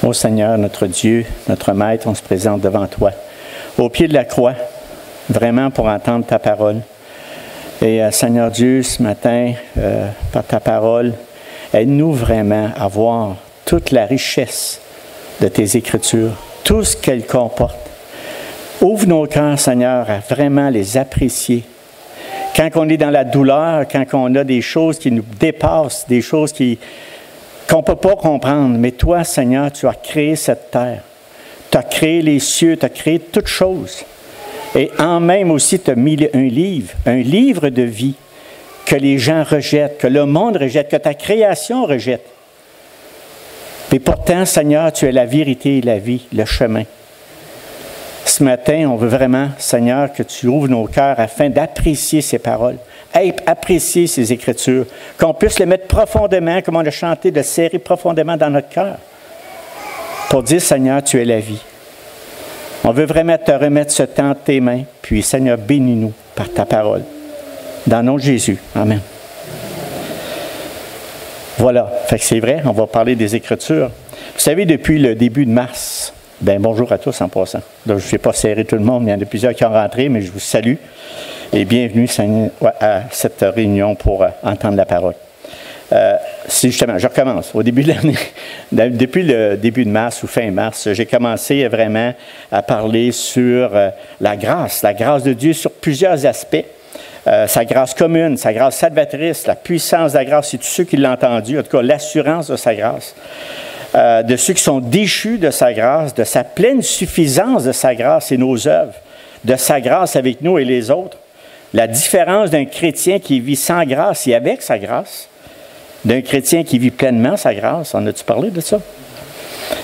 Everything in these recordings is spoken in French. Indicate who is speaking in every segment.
Speaker 1: Ô Seigneur, notre Dieu, notre Maître, on se présente devant toi, au pied de la croix, vraiment pour entendre ta parole. Et Seigneur Dieu, ce matin, par ta parole, aide-nous vraiment à voir toute la richesse de tes Écritures, tout ce qu'elles comportent. Ouvre nos cœurs, Seigneur, à vraiment les apprécier. Quand on est dans la douleur, quand on a des choses qui nous dépassent, des choses qu'on ne peut pas comprendre, mais toi, Seigneur, tu as créé cette terre. Tu as créé les cieux, tu as créé toutes choses. Et en même aussi, tu as mis un livre de vie que les gens rejettent, que le monde rejette, que ta création rejette. Et pourtant, Seigneur, tu es la vérité et la vie, le chemin. Ce matin, on veut vraiment, Seigneur, que tu ouvres nos cœurs afin d'apprécier ces paroles, apprécier ces Écritures, qu'on puisse les mettre profondément, comme on a chanté, de serrer profondément dans notre cœur, pour dire, Seigneur, tu es la vie. On veut vraiment te remettre ce temps de tes mains, puis, Seigneur, bénis-nous par ta parole. Dans le nom de Jésus. Amen. Voilà. Fait que c'est vrai, on va parler des Écritures. Vous savez, depuis le début de mars, bonjour à tous en passant. Là, je ne vais pas serrer tout le monde, il y en a plusieurs qui ont rentré, mais je vous salue. Et bienvenue à cette réunion pour entendre la parole. Justement, je recommence. Au début de l'année, depuis le début de mars ou fin mars, j'ai commencé vraiment à parler sur la grâce de Dieu sur plusieurs aspects. Sa grâce commune, sa grâce salvatrice, la puissance de la grâce, c'est tous ceux qui l'ont entendu, en tout cas l'assurance de sa grâce. De ceux qui sont déchus de sa grâce, de sa pleine suffisance de sa grâce et nos œuvres, de sa grâce avec nous et les autres, la différence d'un chrétien qui vit sans grâce et avec sa grâce, d'un chrétien qui vit pleinement sa grâce. En as-tu parlé de ça?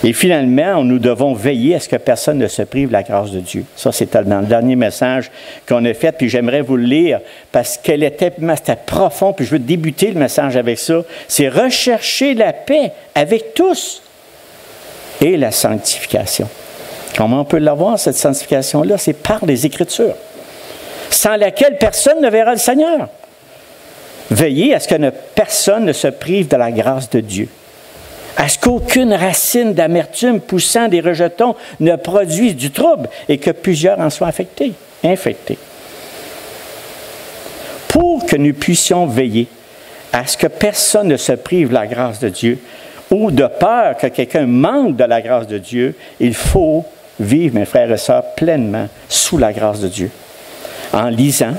Speaker 1: Et finalement, nous devons veiller à ce que personne ne se prive de la grâce de Dieu. Ça, c'est dans le dernier message qu'on a fait, puis j'aimerais vous le lire parce qu'elle c'était profond, puis je veux débuter le message avec ça. C'est rechercher la paix avec tous et la sanctification. Comment on peut l'avoir, cette sanctification-là? C'est par les Écritures, sans laquelle personne ne verra le Seigneur. Veillez à ce que personne ne se prive de la grâce de Dieu. À ce qu'aucune racine d'amertume poussant des rejetons ne produise du trouble et que plusieurs en soient infectés. Pour que nous puissions veiller à ce que personne ne se prive de la grâce de Dieu ou de peur que quelqu'un manque de la grâce de Dieu, il faut vivre, mes frères et sœurs, pleinement sous la grâce de Dieu, en lisant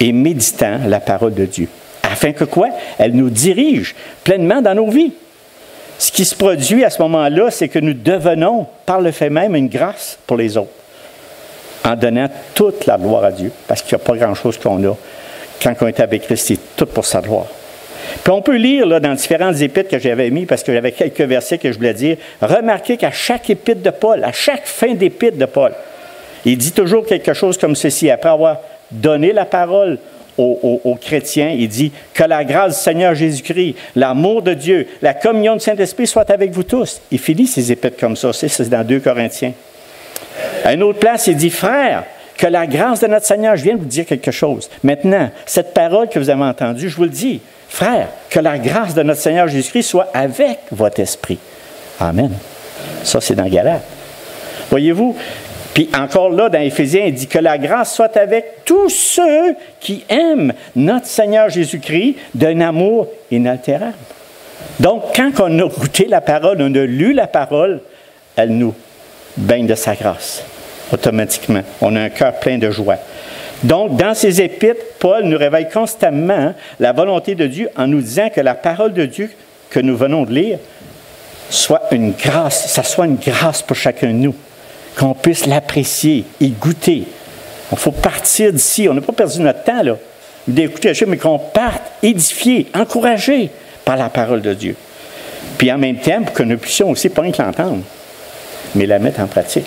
Speaker 1: et méditant la parole de Dieu, afin que quoi? Elle nous dirige pleinement dans nos vies. Ce qui se produit à ce moment-là, c'est que nous devenons, par le fait même, une grâce pour les autres, en donnant toute la gloire à Dieu, parce qu'il n'y a pas grand-chose qu'on a. Quand on est avec Christ, c'est tout pour sa gloire. Puis on peut lire là, dans différentes épîtres que j'avais mis, parce que j'avais quelques versets que je voulais dire, remarquez qu'à chaque épître de Paul, à chaque fin d'épître de Paul, il dit toujours quelque chose comme ceci, après avoir donné la parole aux chrétiens, il dit que la grâce du Seigneur Jésus-Christ, l'amour de Dieu, la communion du Saint-Esprit soit avec vous tous. Il finit ses épîtres comme ça, c'est dans 2 Corinthiens. À une autre place, il dit, frères, que la grâce de notre Seigneur, je viens de vous dire quelque chose. Maintenant, cette parole que vous avez entendue, je vous le dis, frères, que la grâce de notre Seigneur Jésus-Christ soit avec votre esprit. Amen. Ça, c'est dans Galates. Voyez-vous, puis encore là, dans Éphésiens, il dit que la grâce soit avec tous ceux qui aiment notre Seigneur Jésus-Christ d'un amour inaltérable. Donc, quand on a goûté la parole, on a lu la parole, elle nous baigne de sa grâce, automatiquement. On a un cœur plein de joie. Donc, dans ses épîtres, Paul nous révèle constamment la volonté de Dieu en nous disant que la parole de Dieu que nous venons de lire soit une grâce, ça soit une grâce pour chacun de nous. Qu'on puisse l'apprécier et goûter. Il faut partir d'ici. On n'a pas perdu notre temps, là, d'écouter la chose, mais qu'on parte édifié, encouragé par la parole de Dieu. Puis en même temps, pour que nous puissions aussi, pas rien que l'entendre, mais la mettre en pratique.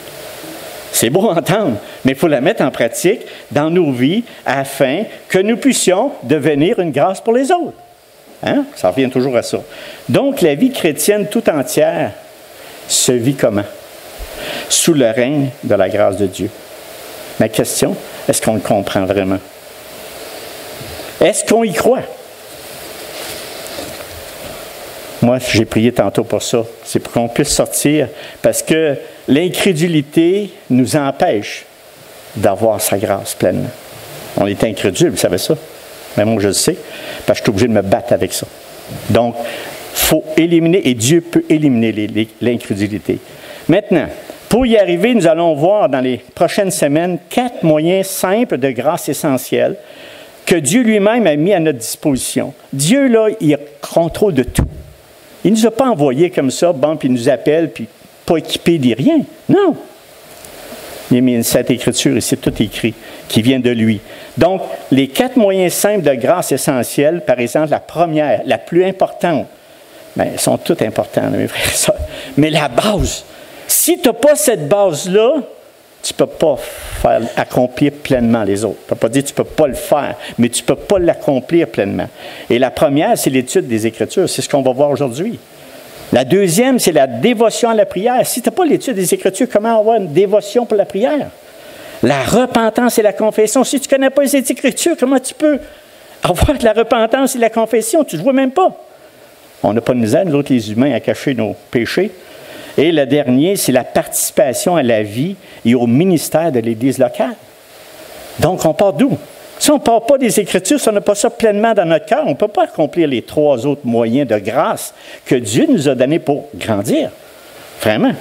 Speaker 1: C'est beau entendre, mais il faut la mettre en pratique dans nos vies afin que nous puissions devenir une grâce pour les autres. Hein? Ça revient toujours à ça. Donc, la vie chrétienne tout entière se vit comment? Sous le règne de la grâce de Dieu. Ma question, est-ce qu'on le comprend vraiment? Est-ce qu'on y croit? Moi, j'ai prié tantôt pour ça. C'est pour qu'on puisse sortir, parce que l'incrédulité nous empêche d'avoir sa grâce pleinement. On est incrédule, vous savez ça? Mais moi, je le sais, parce que je suis obligé de me battre avec ça. Donc, il faut éliminer, et Dieu peut éliminer l'incrédulité. Maintenant, pour y arriver, nous allons voir dans les prochaines semaines 4 moyens simples de grâce essentielle que Dieu lui-même a mis à notre disposition. Dieu, là, il a contrôle de tout. Il ne nous a pas envoyés comme ça, bon, puis il nous appelle, puis pas équipés de rien. Non. Il a mis cette écriture ici, tout écrit, qui vient de lui. Donc, les 4 moyens simples de grâce essentielle, par exemple, la première, la plus importante, bien, elles sont toutes importantes, mes frères et sœurs, mais la base, si tu n'as pas cette base-là, tu ne peux pas accomplir pleinement les autres. Je ne peux pas dire que tu ne peux pas le faire, mais tu ne peux pas l'accomplir pleinement. Et la première, c'est l'étude des Écritures. C'est ce qu'on va voir aujourd'hui. La deuxième, c'est la dévotion à la prière. Si tu n'as pas l'étude des Écritures, comment avoir une dévotion pour la prière? La repentance et la confession. Si tu ne connais pas les Écritures, comment tu peux avoir de la repentance et de la confession? Tu ne le vois même pas. On n'a pas de misère, nous autres, les humains, à cacher nos péchés. Et le dernier, c'est la participation à la vie et au ministère de l'Église locale. Donc, on part d'où? Si on ne part pas des Écritures, si on n'a pas ça pleinement dans notre cœur, on ne peut pas accomplir les 3 autres moyens de grâce que Dieu nous a donnés pour grandir. Vraiment.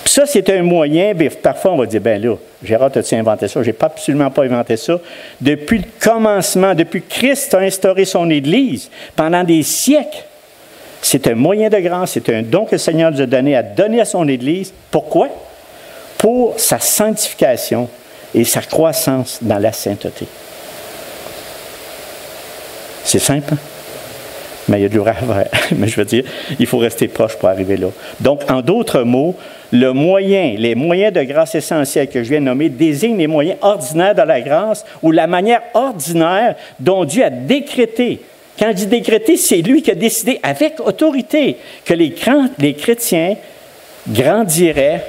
Speaker 1: Puis ça, c'est un moyen, bien, parfois on va dire, bien là, Gérard, as-tu inventé ça? Je n'ai absolument pas inventé ça. Depuis le commencement, depuis que Christ a instauré son Église, pendant des siècles, c'est un moyen de grâce, c'est un don que le Seigneur nous a donné à son Église. Pourquoi? Pour sa sanctification et sa croissance dans la sainteté. C'est simple, hein? Mais il y a du rêve. Mais je veux dire, il faut rester proche pour arriver là. Donc, en d'autres mots, les moyens de grâce essentiels que je viens de nommer désignent les moyens ordinaires de la grâce ou la manière ordinaire dont Dieu a décrété. Quand je dis décréter, c'est lui qui a décidé avec autorité que les chrétiens grandiraient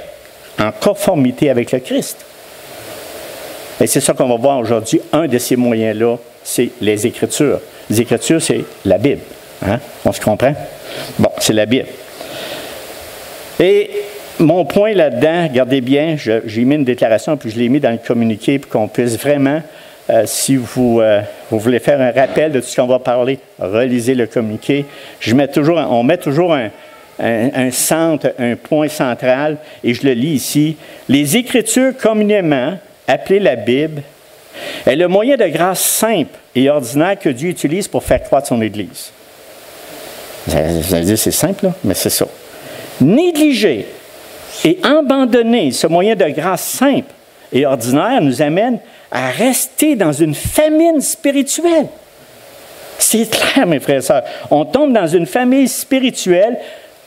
Speaker 1: en conformité avec le Christ. Et c'est ça qu'on va voir aujourd'hui. Un de ces moyens-là, c'est les Écritures. Les Écritures, c'est la Bible. Hein? On se comprend? Bon, c'est la Bible. Et mon point là-dedans, regardez bien, j'ai mis une déclaration, puis je l'ai mis dans le communiqué pour qu'on puisse vraiment... si vous voulez faire un rappel de tout ce qu'on va parler, relisez le communiqué. On met toujours un centre, un point central, et je le lis ici. Les Écritures communément appelées la Bible est le moyen de grâce simple et ordinaire que Dieu utilise pour faire croître son Église. Vous allez dire, c'est simple, là, mais c'est ça. Négliger et abandonner ce moyen de grâce simple et ordinaire nous amène à rester dans une famine spirituelle. C'est clair, mes frères et sœurs. On tombe dans une famine spirituelle,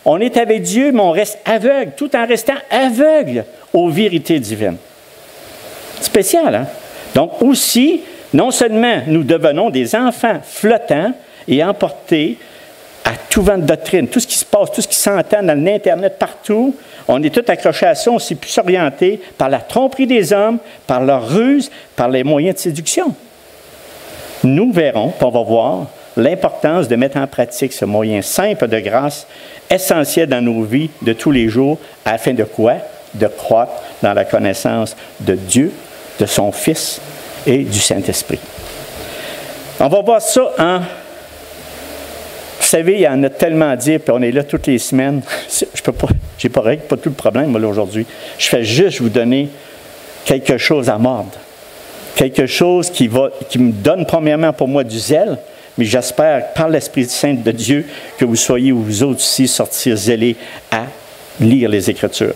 Speaker 1: on est avec Dieu, mais on reste aveugle, tout en restant aveugle aux vérités divines. Spécial, hein? Donc aussi, non seulement nous devenons des enfants flottants et emportés à tout vent de doctrine, tout ce qui se passe, tout ce qui s'entend dans l'Internet partout, on est tous accrochés à ça, on s'est pu s'orienter par la tromperie des hommes, par leur ruse, par les moyens de séduction. Nous verrons, on va voir, l'importance de mettre en pratique ce moyen simple de grâce, essentiel dans nos vies de tous les jours, afin de quoi? De croître dans la connaissance de Dieu, de son Fils et du Saint-Esprit. On va voir ça en... Vous savez, il y en a tellement à dire, puis on est là toutes les semaines. J'ai pas tout le problème, moi, là, aujourd'hui. Je fais juste vous donner quelque chose à mordre. Quelque chose qui me donne, premièrement, pour moi, du zèle, mais j'espère, par l'Esprit Saint de Dieu, que vous soyez, vous autres aussi, sortir zélés à lire les Écritures.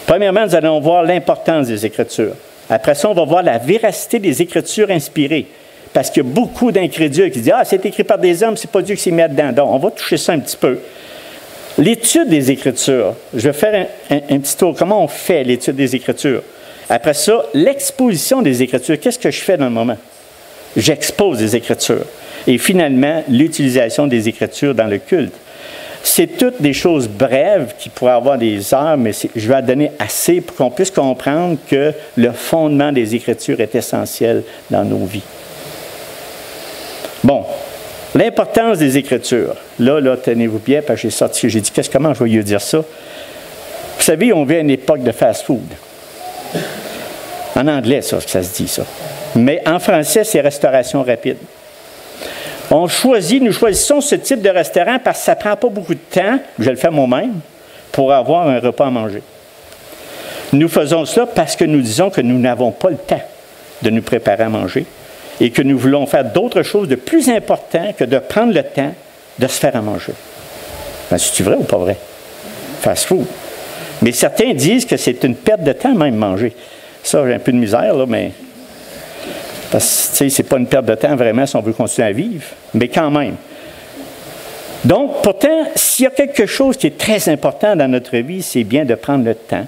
Speaker 1: Premièrement, nous allons voir l'importance des Écritures. Après ça, on va voir la véracité des Écritures inspirées. Parce qu'il y a beaucoup d'incrédules qui disent « Ah, c'est écrit par des hommes, c'est pas Dieu qui s'y met dedans. » Donc, on va toucher ça un petit peu. L'étude des Écritures. Je vais faire un petit tour. Comment on fait l'étude des Écritures? Après ça, l'exposition des Écritures. Qu'est-ce que je fais dans le moment? J'expose les Écritures. Et finalement, l'utilisation des Écritures dans le culte. C'est toutes des choses brèves qui pourraient avoir des heures, mais je vais en donner assez pour qu'on puisse comprendre que le fondement des Écritures est essentiel dans nos vies. Bon, L'importance des Écritures. Là, tenez-vous bien, parce que j'ai dit, comment je vais lui dire ça? Vous savez, on vit à une époque de fast-food. En anglais, ça se dit, ça. Mais en français, c'est restauration rapide. Nous choisissons ce type de restaurant parce que ça ne prend pas beaucoup de temps, je le fais moi-même, pour avoir un repas à manger. Nous faisons cela parce que nous disons que nous n'avons pas le temps de nous préparer à manger et que nous voulons faire d'autres choses de plus importantes que de prendre le temps de se faire à manger. Ben, c'est-tu vrai ou pas vrai? Fast-food. Mais certains disent que c'est une perte de temps même manger. Ça, j'ai un peu de misère, là, mais... Parce que, c'est pas une perte de temps vraiment si on veut continuer à vivre, mais quand même. Donc, pourtant, s'il y a quelque chose qui est très important dans notre vie, c'est bien de prendre le temps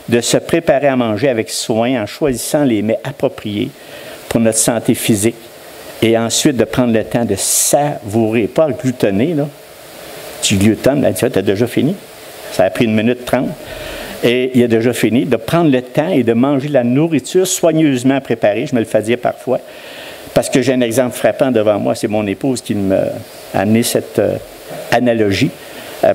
Speaker 1: de se préparer à manger avec soin en choisissant les mets appropriés pour notre santé physique et ensuite de prendre le temps de savourer, pas gloutonner, là. Tu glutonnes, là, tu as déjà fini. Ça a pris 1 minute 30. Et il a déjà fini, de prendre le temps et de manger la nourriture soigneusement préparée. Je me le fais dire parfois, parce que j'ai un exemple frappant devant moi. C'est mon épouse qui m'a amené cette analogie,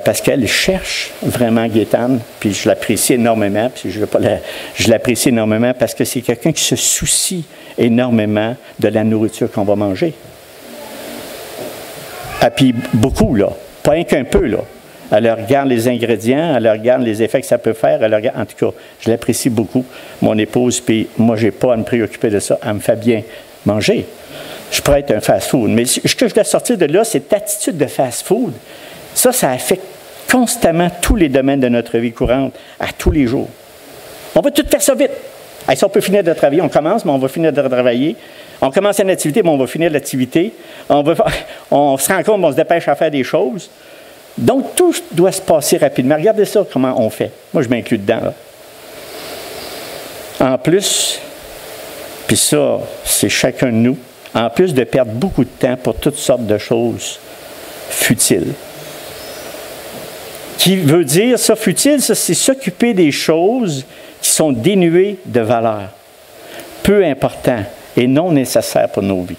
Speaker 1: parce qu'elle cherche vraiment Gaétane, puis je l'apprécie énormément, puis je l'apprécie énormément parce que c'est quelqu'un qui se soucie énormément de la nourriture qu'on va manger. Ah, puis beaucoup, là. Pas rien qu'un peu, là. Elle regarde les ingrédients, elle regarde les effets que ça peut faire. En tout cas, je l'apprécie beaucoup, mon épouse, puis moi, je n'ai pas à me préoccuper de ça. Elle me fait bien manger. Je pourrais être un fast-food. Mais ce que je dois sortir de là, cette attitude de fast-food, ça affecte constamment tous les domaines de notre vie courante, à tous les jours. On va tout faire ça vite. Si on peut finir de travailler, on commence, mais on va finir de travailler. On commence une activité, mais on va finir l'activité. On se rend compte, on se dépêche à faire des choses. Donc, tout doit se passer rapidement. Regardez ça, comment on fait. Moi, je m'inclus dedans, là. En plus, puis ça, c'est chacun de nous, en plus de perdre beaucoup de temps pour toutes sortes de choses futiles. Qui veut dire, ça, futile, ça, c'est s'occuper des choses qui sont dénuées de valeur, peu importantes et non nécessaires pour nos vies.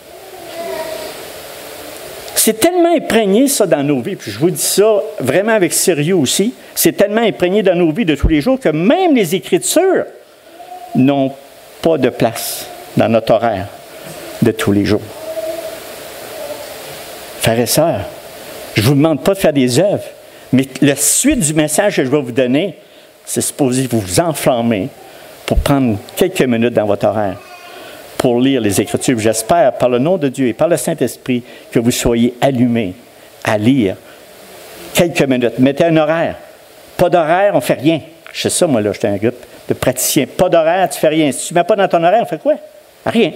Speaker 1: C'est tellement imprégné, ça, dans nos vies, puis je vous dis ça vraiment avec sérieux aussi, c'est tellement imprégné dans nos vies de tous les jours que même les Écritures n'ont pas de place dans notre horaire de tous les jours. Frères et sœurs, je ne vous demande pas de faire des œuvres, mais la suite du message que je vais vous donner, c'est supposé vous enflammer pour prendre quelques minutes dans votre horaire pour lire les Écritures. J'espère, par le nom de Dieu et par le Saint-Esprit, que vous soyez allumés à lire quelques minutes. Mettez un horaire. Pas d'horaire, on ne fait rien. Je sais ça, moi, là, j'étais un groupe de praticiens. Pas d'horaire, tu ne fais rien. Si tu ne mets pas dans ton horaire, on fait quoi? Rien.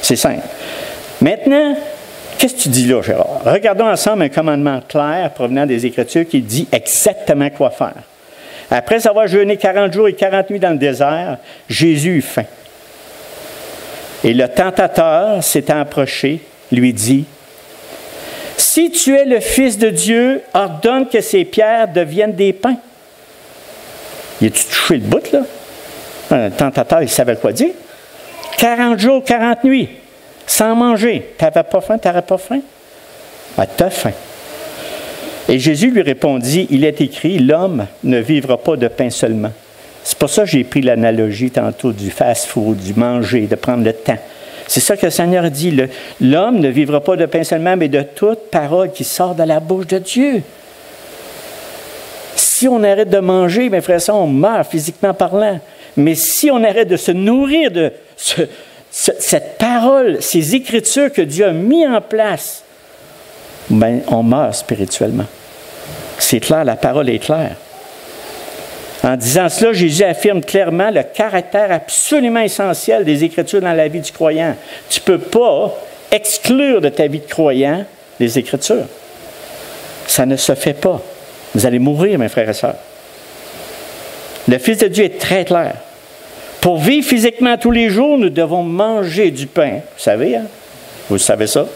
Speaker 1: C'est simple. Maintenant, qu'est-ce que tu dis là, Gérard? Regardons ensemble un commandement clair provenant des Écritures qui dit exactement quoi faire. Après avoir jeûné 40 jours et 40 nuits dans le désert, Jésus eut faim. Et le tentateur, s'étant approché, lui dit, « Si tu es le Fils de Dieu, ordonne que ces pierres deviennent des pains. » Il a-tu touché le bout, là? Le tentateur, il savait quoi dire. 40 jours, 40 nuits, sans manger. Tu n'avais pas faim, tu n'aurais pas faim? Ah, tu as faim. Et Jésus lui répondit, « Il est écrit, l'homme ne vivra pas de pain seulement. » C'est pour ça que j'ai pris l'analogie tantôt du fast-food, du manger, de prendre le temps. C'est ça que le Seigneur dit. L'homme ne vivra pas de pain seulement, mais de toute parole qui sort de la bouche de Dieu. Si on arrête de manger, mes frères et sœurs, on meurt physiquement parlant. Mais si on arrête de se nourrir de cette parole, ces Écritures que Dieu a mis en place, ben, on meurt spirituellement. C'est clair, la parole est claire. En disant cela, Jésus affirme clairement le caractère absolument essentiel des Écritures dans la vie du croyant. Tu ne peux pas exclure de ta vie de croyant les Écritures. Ça ne se fait pas. Vous allez mourir, mes frères et sœurs. Le Fils de Dieu est très clair. Pour vivre physiquement tous les jours, nous devons manger du pain. Vous savez, hein? Vous savez ça?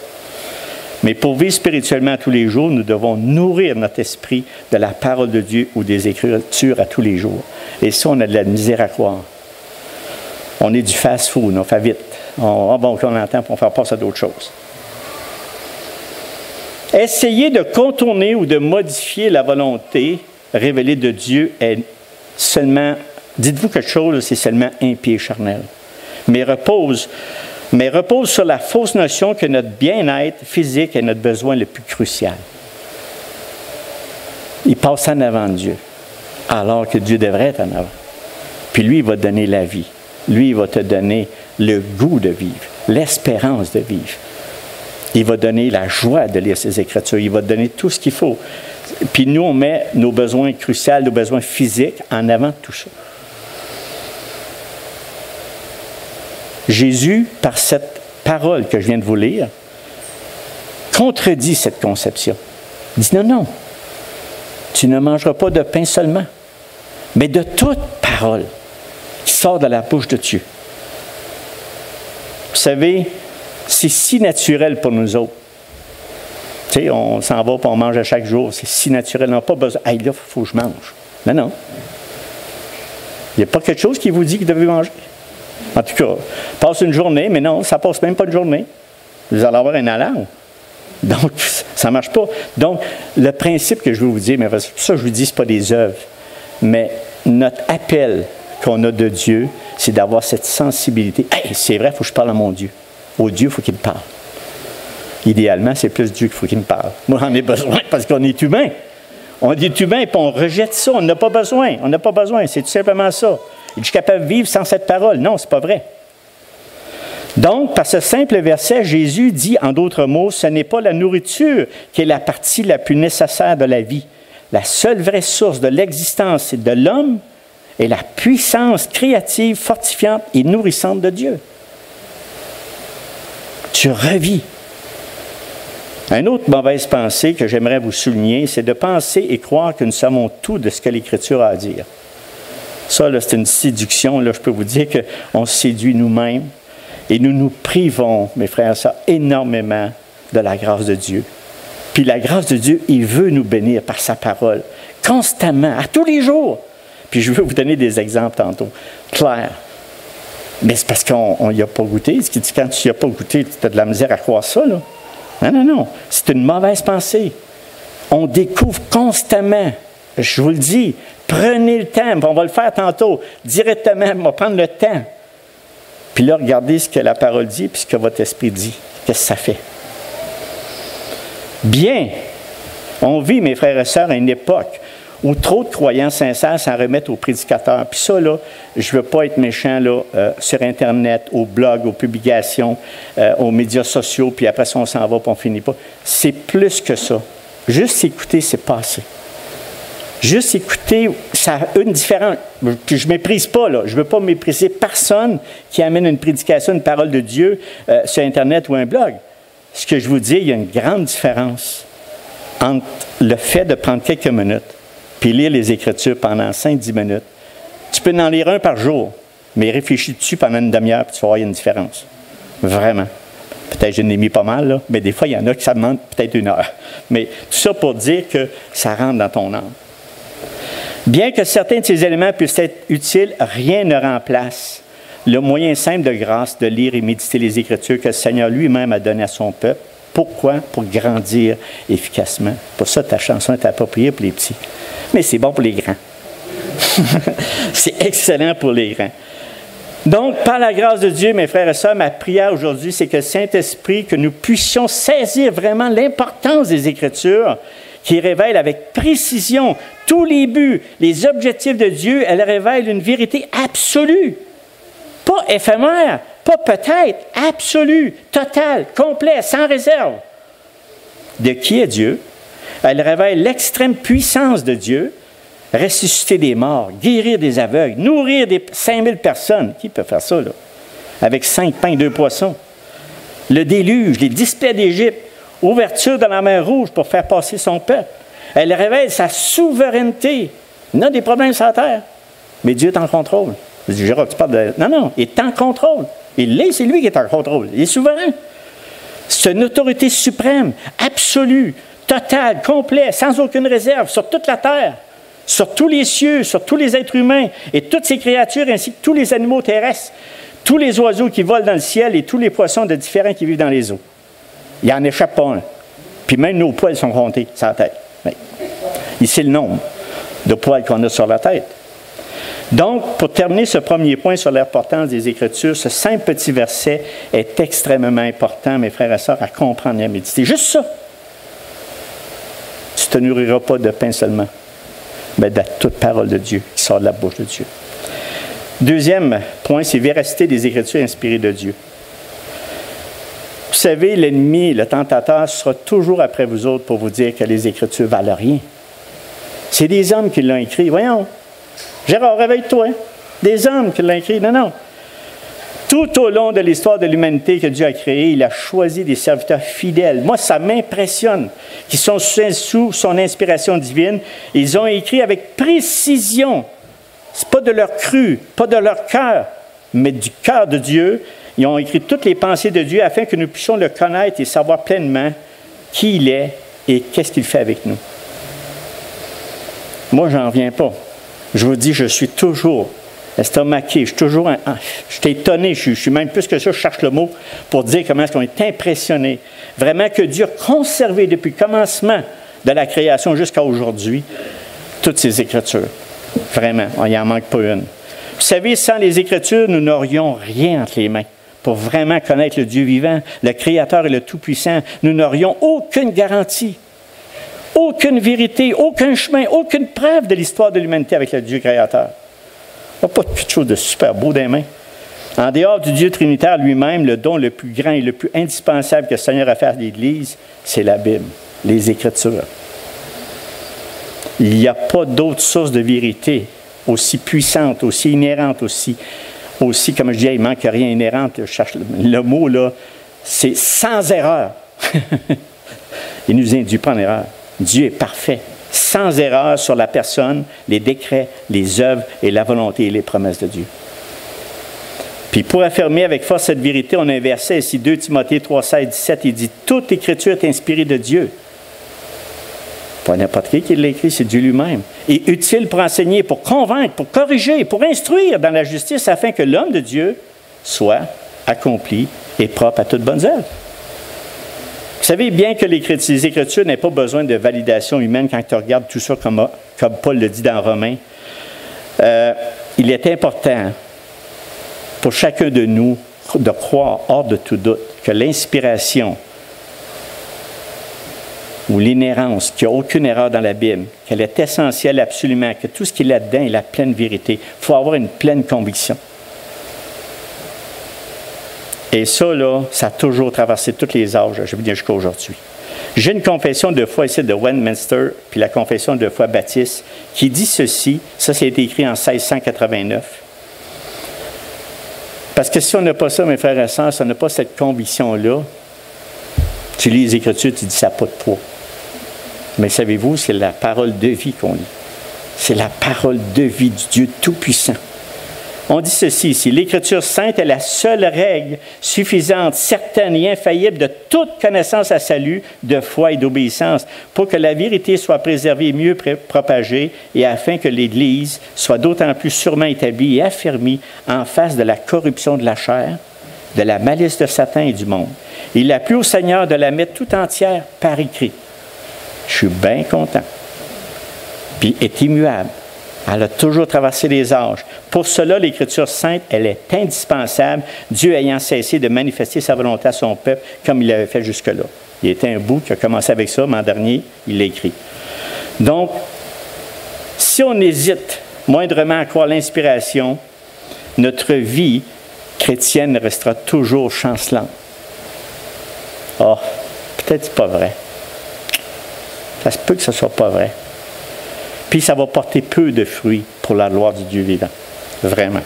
Speaker 1: Mais pour vivre spirituellement tous les jours, nous devons nourrir notre esprit de la parole de Dieu ou des Écritures à tous les jours. Et ça, on a de la misère à croire. On est du fast-food, on fait vite. On entend pour faire passer à d'autres choses. Essayer de contourner ou de modifier la volonté révélée de Dieu est seulement, dites-vous quelque chose, c'est seulement un pied charnel. Mais repose sur la fausse notion que notre bien-être physique est notre besoin le plus crucial. Il passe en avant de Dieu, alors que Dieu devrait être en avant. Puis lui, il va te donner la vie. Lui, il va te donner le goût de vivre, l'espérance de vivre. Il va donner la joie de lire ses Écritures. Il va te donner tout ce qu'il faut. Puis nous, on met nos besoins cruciaux, nos besoins physiques en avant de tout ça. Jésus, par cette parole que je viens de vous lire, contredit cette conception. Il dit non, tu ne mangeras pas de pain seulement, mais de toute parole qui sort de la bouche de Dieu. Vous savez, c'est si naturel pour nous autres. Tu sais, on s'en va et on mange à chaque jour. C'est si naturel. On n'a pas besoin. Hey, là, il faut que je mange. Non. Il n'y a pas quelque chose qui vous dit que vous devez manger. En tout cas, passe une journée, mais non, ça ne passe même pas une journée. Vous allez avoir une alarme. Donc, ça ne marche pas. Donc, le principe que je veux vous dire, mais pour ça je vous dis, ce n'est pas des œuvres, mais notre appel qu'on a de Dieu, c'est d'avoir cette sensibilité. Hey, c'est vrai, il faut que je parle à mon Dieu. Au Dieu, il faut qu'il me parle. Idéalement, c'est plus Dieu qu'il faut qu'il me parle. Moi, j'en ai besoin parce qu'on est humain. On est humain et puis on rejette ça. On n'a pas besoin. On n'a pas besoin. C'est tout simplement ça. Je suis capable de vivre sans cette parole. Non, ce n'est pas vrai. Donc, par ce simple verset, Jésus dit, en d'autres mots, ce n'est pas la nourriture qui est la partie la plus nécessaire de la vie. La seule vraie source de l'existence de l'homme est la puissance créative, fortifiante et nourrissante de Dieu. Tu revis. Une autre mauvaise pensée que j'aimerais vous souligner, c'est de penser et croire que nous savons tout de ce que l'Écriture a à dire. Ça, là, c'est une séduction. Là, je peux vous dire qu'on se séduit nous-mêmes et nous nous privons, mes frères et sœurs, énormément de la grâce de Dieu. Puis la grâce de Dieu, il veut nous bénir par sa parole, constamment, à tous les jours. Puis je veux vous donner des exemples tantôt, clairs. Mais c'est parce qu'on n'y a pas goûté. Ce qui dit, quand tu n'y as pas goûté, tu as de la misère à croire ça, là. Non. C'est une mauvaise pensée. On découvre constamment. Je vous le dis, prenez le temps. On va le faire tantôt. Directement, on va prendre le temps. Puis là, regardez ce que la parole dit puis ce que votre esprit dit. Qu'est-ce que ça fait? Bien, on vit, mes frères et sœurs, à une époque où trop de croyants sincères s'en remettent aux prédicateurs. Puis ça, là, je ne veux pas être méchant là, sur Internet, aux blogs, aux publications, aux médias sociaux, puis après ça, on s'en va, puis on ne finit pas. C'est plus que ça. Juste écouter, c'est pas assez. Juste écouter, ça a une différence. Puis je ne méprise pas, là. Je ne veux pas mépriser personne qui amène une prédication, une parole de Dieu sur Internet ou un blog. Ce que je vous dis, il y a une grande différence entre le fait de prendre quelques minutes puis lire les Écritures pendant 5-10 minutes. Tu peux en lire un par jour, mais réfléchis dessus pendant une demi-heure, puis tu vas voir, il y a une différence. Vraiment. Peut-être que je n'ai mis pas mal, là, mais des fois, il y en a qui ça demande peut-être 1 heure. Mais tout ça pour dire que ça rentre dans ton âme. Bien que certains de ces éléments puissent être utiles, rien ne remplace le moyen simple de grâce de lire et méditer les Écritures que le Seigneur lui-même a donné à son peuple. Pourquoi? Pour grandir efficacement. Pour ça, ta chanson est appropriée pour les petits. Mais c'est bon pour les grands. C'est excellent pour les grands. Donc, par la grâce de Dieu, mes frères et sœurs, ma prière aujourd'hui, c'est que le Saint-Esprit, que nous puissions saisir vraiment l'importance des Écritures, qui révèlent avec précision tous les buts, les objectifs de Dieu. Elle révèle une vérité absolue. Pas éphémère, pas peut-être, absolue, totale, complète, sans réserve. De qui est Dieu? Elle révèle l'extrême puissance de Dieu, ressusciter des morts, guérir des aveugles, nourrir des 5000 personnes. Qui peut faire ça, là? Avec 5 pains et 2 poissons. Le déluge, les 10 plaies d'Égypte, ouverture de la mer Rouge pour faire passer son peuple. Elle révèle sa souveraineté. Il y a des problèmes sur la terre, mais Dieu est en contrôle. Je dis, Gérard, tu parles de... Non, il est en contrôle. C'est lui qui est en contrôle. Il est souverain. C'est une autorité suprême, absolue, totale, complète, sans aucune réserve, sur toute la terre, sur tous les cieux, sur tous les êtres humains et toutes ces créatures, ainsi que tous les animaux terrestres, tous les oiseaux qui volent dans le ciel et tous les poissons de différents qui vivent dans les eaux. Il n'en échappe pas un. Puis même nos poils sont comptés sur la tête. Oui. Ici, le nombre de poils qu'on a sur la tête. Donc, pour terminer ce premier point sur l'importance des Écritures, ce simple petit verset est extrêmement important, mes frères et sœurs, à comprendre et à méditer. Juste ça. Tu ne te nourriras pas de pain seulement, mais de toute parole de Dieu qui sort de la bouche de Dieu. Deuxième point, c'est véracité des Écritures inspirées de Dieu. Vous savez, l'ennemi, le tentateur, sera toujours après vous autres pour vous dire que les Écritures ne valent rien. C'est des hommes qui l'ont écrit. Voyons. Gérard, réveille-toi. Des hommes qui l'ont écrit. Non, non. Tout au long de l'histoire de l'humanité que Dieu a créée, il a choisi des serviteurs fidèles. Moi, ça m'impressionne, qui sont sous son inspiration divine. Ils ont écrit avec précision. Ce n'est pas de leur cru, pas de leur cœur, mais du cœur de Dieu. Ils ont écrit toutes les pensées de Dieu afin que nous puissions le connaître et savoir pleinement qui il est et qu'est-ce qu'il fait avec nous. Moi, je n'en reviens pas. Je vous dis, je suis toujours estomaqué, je suis étonné, je suis même plus que ça, je cherche le mot pour dire comment est-ce qu'on est impressionné. Vraiment que Dieu a conservé depuis le commencement de la création jusqu'à aujourd'hui toutes ces Écritures. Vraiment, il n'en manque pas une. Vous savez, sans les Écritures, nous n'aurions rien entre les mains. Pour vraiment connaître le Dieu vivant, le Créateur et le Tout-Puissant, nous n'aurions aucune garantie. Aucune vérité, aucun chemin, aucune preuve de l'histoire de l'humanité avec le Dieu créateur. Il n'y a pas quelque chose de super beau dans les mains. En dehors du Dieu trinitaire lui-même, le don le plus grand et le plus indispensable que le Seigneur a fait à l'Église, c'est la Bible, les Écritures. Il n'y a pas d'autre source de vérité aussi puissante, aussi inhérente, aussi comme je dis, il ne manque rien inhérente. Je cherche le mot, là, c'est sans erreur. Il ne nous induit pas en erreur. Dieu est parfait, sans erreur sur la personne, les décrets, les œuvres et la volonté et les promesses de Dieu. Puis pour affirmer avec force cette vérité, on a un verset ici, 2 Timothée 3, 16, 17, il dit « Toute Écriture est inspirée de Dieu. » Pas n'importe qui l'a écrit, c'est Dieu lui-même. Et utile pour enseigner, pour convaincre, pour corriger, pour instruire dans la justice, afin que l'homme de Dieu soit accompli et propre à toute bonne œuvre. Vous savez bien que les Écritures n'ont pas besoin de validation humaine quand tu regardes tout ça comme Paul le dit dans Romains. Il est important pour chacun de nous de croire hors de tout doute que l'inspiration ou l'inhérence, qu'il n'y a aucune erreur dans la Bible, qu'elle est essentielle absolument, que tout ce qui est là-dedans est la pleine vérité. Il faut avoir une pleine conviction. Et ça, là, ça a toujours traversé tous les âges, je veux dire jusqu'à aujourd'hui. J'ai une confession de foi ici de Westminster, puis la confession de foi baptiste, qui dit ceci, ça a été écrit en 1689. Parce que si on n'a pas ça, mes frères et sœurs, si on n'a pas cette conviction-là, tu lis les Écritures, tu dis ça n'a pas de poids. Mais savez-vous, c'est la parole de vie qu'on lit. C'est la parole de vie du Dieu Tout-Puissant. On dit ceci ici, l'Écriture sainte est la seule règle suffisante, certaine et infaillible de toute connaissance à salut, de foi et d'obéissance, pour que la vérité soit préservée et mieux propagée, et afin que l'Église soit d'autant plus sûrement établie et affermie en face de la corruption de la chair, de la malice de Satan et du monde. Il a plu au Seigneur de la mettre tout entière par écrit. Je suis bien content. Puis est immuable. Elle a toujours traversé les âges. Pour cela, l'Écriture sainte, elle est indispensable, Dieu ayant cessé de manifester sa volonté à son peuple comme il l'avait fait jusque-là. Il était un bout qui a commencé avec ça, mais en dernier, il l'a écrit. Donc, si on hésite moindrement à croire l'inspiration, notre vie chrétienne restera toujours chancelante. Oh, peut-être c'est pas vrai. Ça se peut que ce ne soit pas vrai. Puis ça va porter peu de fruits pour la gloire du Dieu vivant. Vraiment.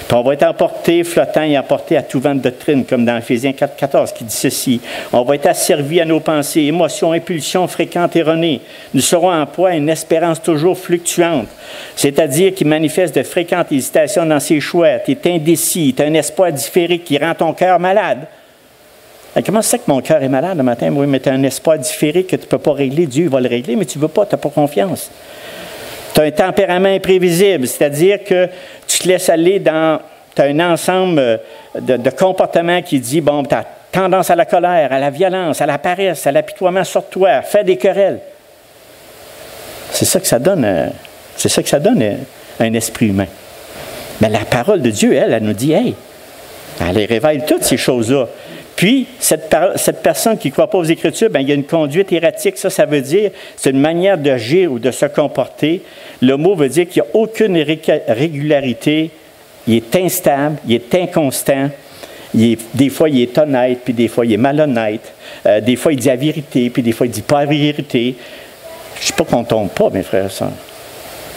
Speaker 1: Puis on va être emporté, flottant et emporté à tout vent de doctrine, comme dans Éphésiens 4, 14, qui dit ceci. On va être asservi à nos pensées, émotions, impulsions fréquentes erronées. Nous serons en proie à une espérance toujours fluctuante, c'est-à-dire qui manifeste de fréquentes hésitations dans ses choix. Tu es indécis, tu as un espoir différé qui rend ton cœur malade. Comment c'est que mon cœur est malade le matin? Oui, mais tu as un espoir différé que tu ne peux pas régler. Dieu va le régler, mais tu ne veux pas, tu n'as pas confiance. Tu as un tempérament imprévisible, c'est-à-dire que tu te laisses aller dans... Tu as un ensemble de comportements qui dit, bon, tu tendance à la colère, à la violence, à la paresse, à l'apitoiement sur toi, fait des querelles. C'est ça que ça donne, un esprit humain. Mais la parole de Dieu, elle nous dit, hey, elle les révèle toutes ces choses-là. Puis, cette personne qui ne croit pas aux Écritures, bien, il y a une conduite erratique. Ça veut dire, c'est une manière d'agir ou de se comporter. Le mot veut dire qu'il n'y a aucune régularité. Il est instable, il est inconstant. Des fois, il est honnête, puis des fois, il est malhonnête. Des fois, il dit la vérité, puis des fois, il ne dit pas la vérité. Je ne dis pas qu'on ne tombe pas, mes frères et sœurs.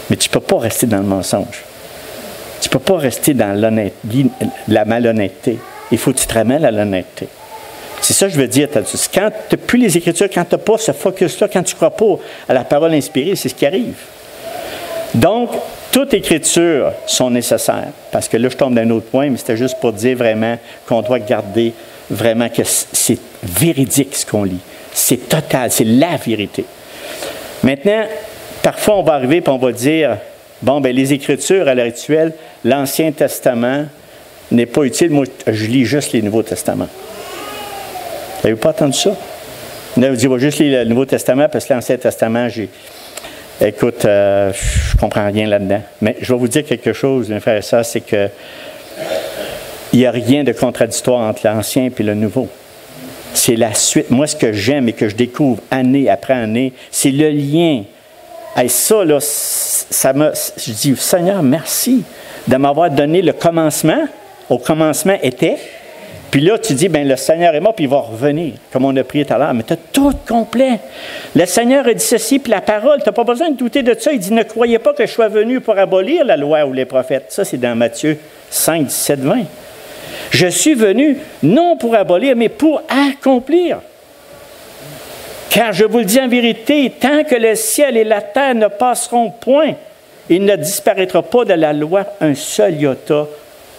Speaker 1: Mais tu ne peux pas rester dans le mensonge. Tu ne peux pas rester dans la malhonnêteté. Il faut que tu te ramènes à l'honnêteté. C'est ça que je veux dire. Quand tu n'as plus les Écritures, quand tu n'as pas ce focus-là, quand tu ne crois pas à la parole inspirée, c'est ce qui arrive. Donc, toutes Écritures sont nécessaires. Parce que là, je tombe d'un autre point, mais c'était juste pour dire vraiment qu'on doit garder vraiment que c'est véridique ce qu'on lit. C'est total, c'est la vérité. Maintenant, parfois, on va arriver et on va dire, bon, bien, les Écritures à l'heure actuelle, l'Ancien Testament n'est pas utile. Moi, je lis juste les Nouveaux Testaments. Avez-vous pas entendu ça? Là, vous dites, je vais juste lire le Nouveau Testament parce que l'Ancien Testament, écoute, je ne comprends rien là-dedans. Mais je vais vous dire quelque chose, mes frères et sœurs, c'est que il n'y a rien de contradictoire entre l'Ancien et le Nouveau. C'est la suite. Moi, ce que j'aime et que je découvre année après année, c'est le lien. Et ça, là, je dis, Seigneur, merci de m'avoir donné le commencement. Au commencement était. Puis là, tu dis, bien, le Seigneur est mort, puis il va revenir, comme on a prié tout à l'heure. Mais tu as tout complet. Le Seigneur a dit ceci, puis la parole, tu n'as pas besoin de douter de ça. Il dit, ne croyez pas que je sois venu pour abolir la loi ou les prophètes. Ça, c'est dans Matthieu 5, 17, 20. Je suis venu non pour abolir, mais pour accomplir. Car je vous le dis en vérité, tant que le ciel et la terre ne passeront point, il ne disparaîtra pas de la loi un seul iota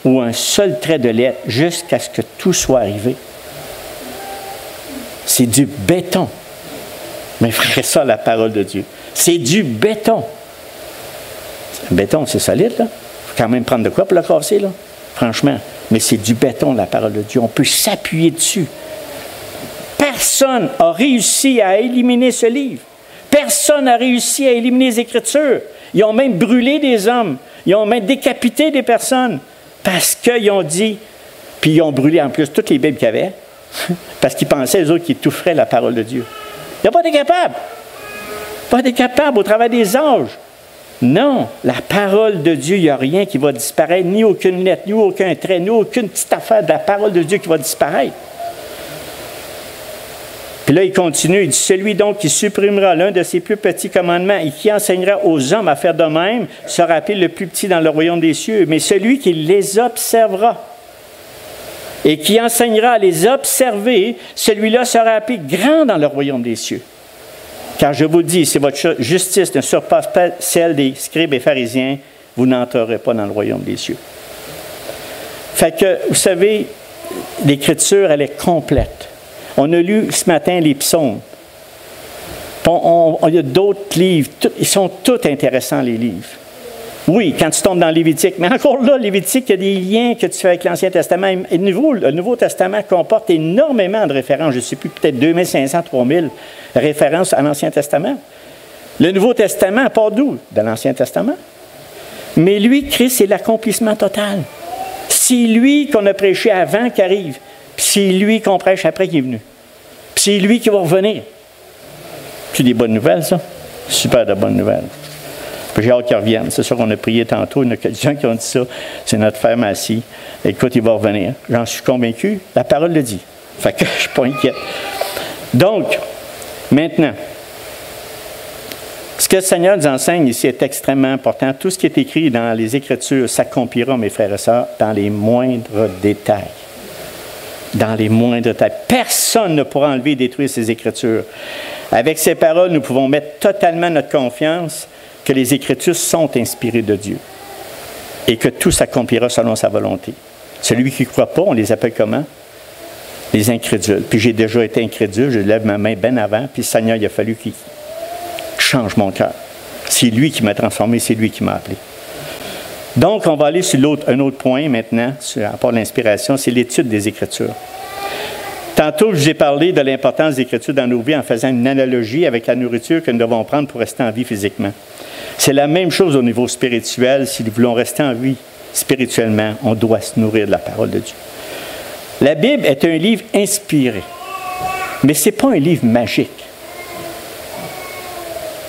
Speaker 1: ou un seul trait de lettre jusqu'à ce que tout soit arrivé. C'est du béton. Mais frère, ça, la parole de Dieu. C'est du béton. Le béton, c'est solide, là. Il faut quand même prendre de quoi pour le casser, là. Franchement. Mais c'est du béton, la parole de Dieu. On peut s'appuyer dessus. Personne n'a réussi à éliminer ce livre. Personne n'a réussi à éliminer les Écritures. Ils ont même brûlé des hommes. Ils ont même décapité des personnes. Parce qu'ils ont dit, puis ils ont brûlé en plus toutes les Bibles qu'il y avait, parce qu'ils pensaient, eux autres, qu'ils étoufferaient la parole de Dieu. Ils n'ont pas été capables. Pas été capables au travers des âges. Non, la parole de Dieu, il n'y a rien qui va disparaître, ni aucune lettre, ni aucun trait, ni aucune petite affaire de la parole de Dieu qui va disparaître. Puis là, il continue, il dit, celui donc qui supprimera l'un de ses plus petits commandements et qui enseignera aux hommes à faire de même sera appelé le plus petit dans le royaume des cieux. Mais celui qui les observera et qui enseignera à les observer, celui-là sera appelé grand dans le royaume des cieux. Car je vous dis, si votre justice ne surpasse pas celle des scribes et pharisiens, vous n'entrerez pas dans le royaume des cieux. Fait que, vous savez, l'Écriture, elle est complète. On a lu ce matin les psaumes. Il y a d'autres livres. Ils sont tous intéressants, les livres. Oui, quand tu tombes dans Lévitique. Mais encore là, Lévitique, il y a des liens que tu fais avec l'Ancien Testament. Et le Nouveau Testament comporte énormément de références. Je ne sais plus, peut-être 2500, 3000 références à l'Ancien Testament. Le Nouveau Testament part d'où? De l'Ancien Testament. Mais lui, Christ, c'est l'accomplissement total. C'est lui qu'on a prêché avant qui arrive. Puis c'est lui qu'on prêche après qui est venu. Puis c'est lui qui va revenir. C'est des bonnes nouvelles, ça? Super de bonnes nouvelles. Puis j'ai hâte qu'il revienne. C'est sûr qu'on a prié tantôt. Il y en a des gens qui ont dit ça. C'est notre frère Massy. Écoute, il va revenir. J'en suis convaincu. La parole le dit. Fait que je ne suis pas inquiète. Donc, maintenant, ce que le Seigneur nous enseigne ici est extrêmement important. Tout ce qui est écrit dans les Écritures s'accomplira, mes frères et sœurs, dans les moindres détails. Dans les moindres détails. Personne ne pourra enlever et détruire ces Écritures. Avec ces paroles, nous pouvons mettre totalement notre confiance que les Écritures sont inspirées de Dieu et que tout s'accomplira selon sa volonté. Celui qui ne croit pas, on les appelle comment? Les incrédules. Puis j'ai déjà été incrédule, je lève ma main bien avant, puis le Seigneur, il a fallu qu'il change mon cœur. C'est lui qui m'a transformé, c'est lui qui m'a appelé. Donc, on va aller sur un autre point maintenant, à part l'inspiration, c'est l'étude des Écritures. Tantôt, je vous ai parlé de l'importance des Écritures dans nos vies en faisant une analogie avec la nourriture que nous devons prendre pour rester en vie physiquement. C'est la même chose au niveau spirituel. Si nous voulons rester en vie spirituellement, on doit se nourrir de la parole de Dieu. La Bible est un livre inspiré, mais ce n'est pas un livre magique.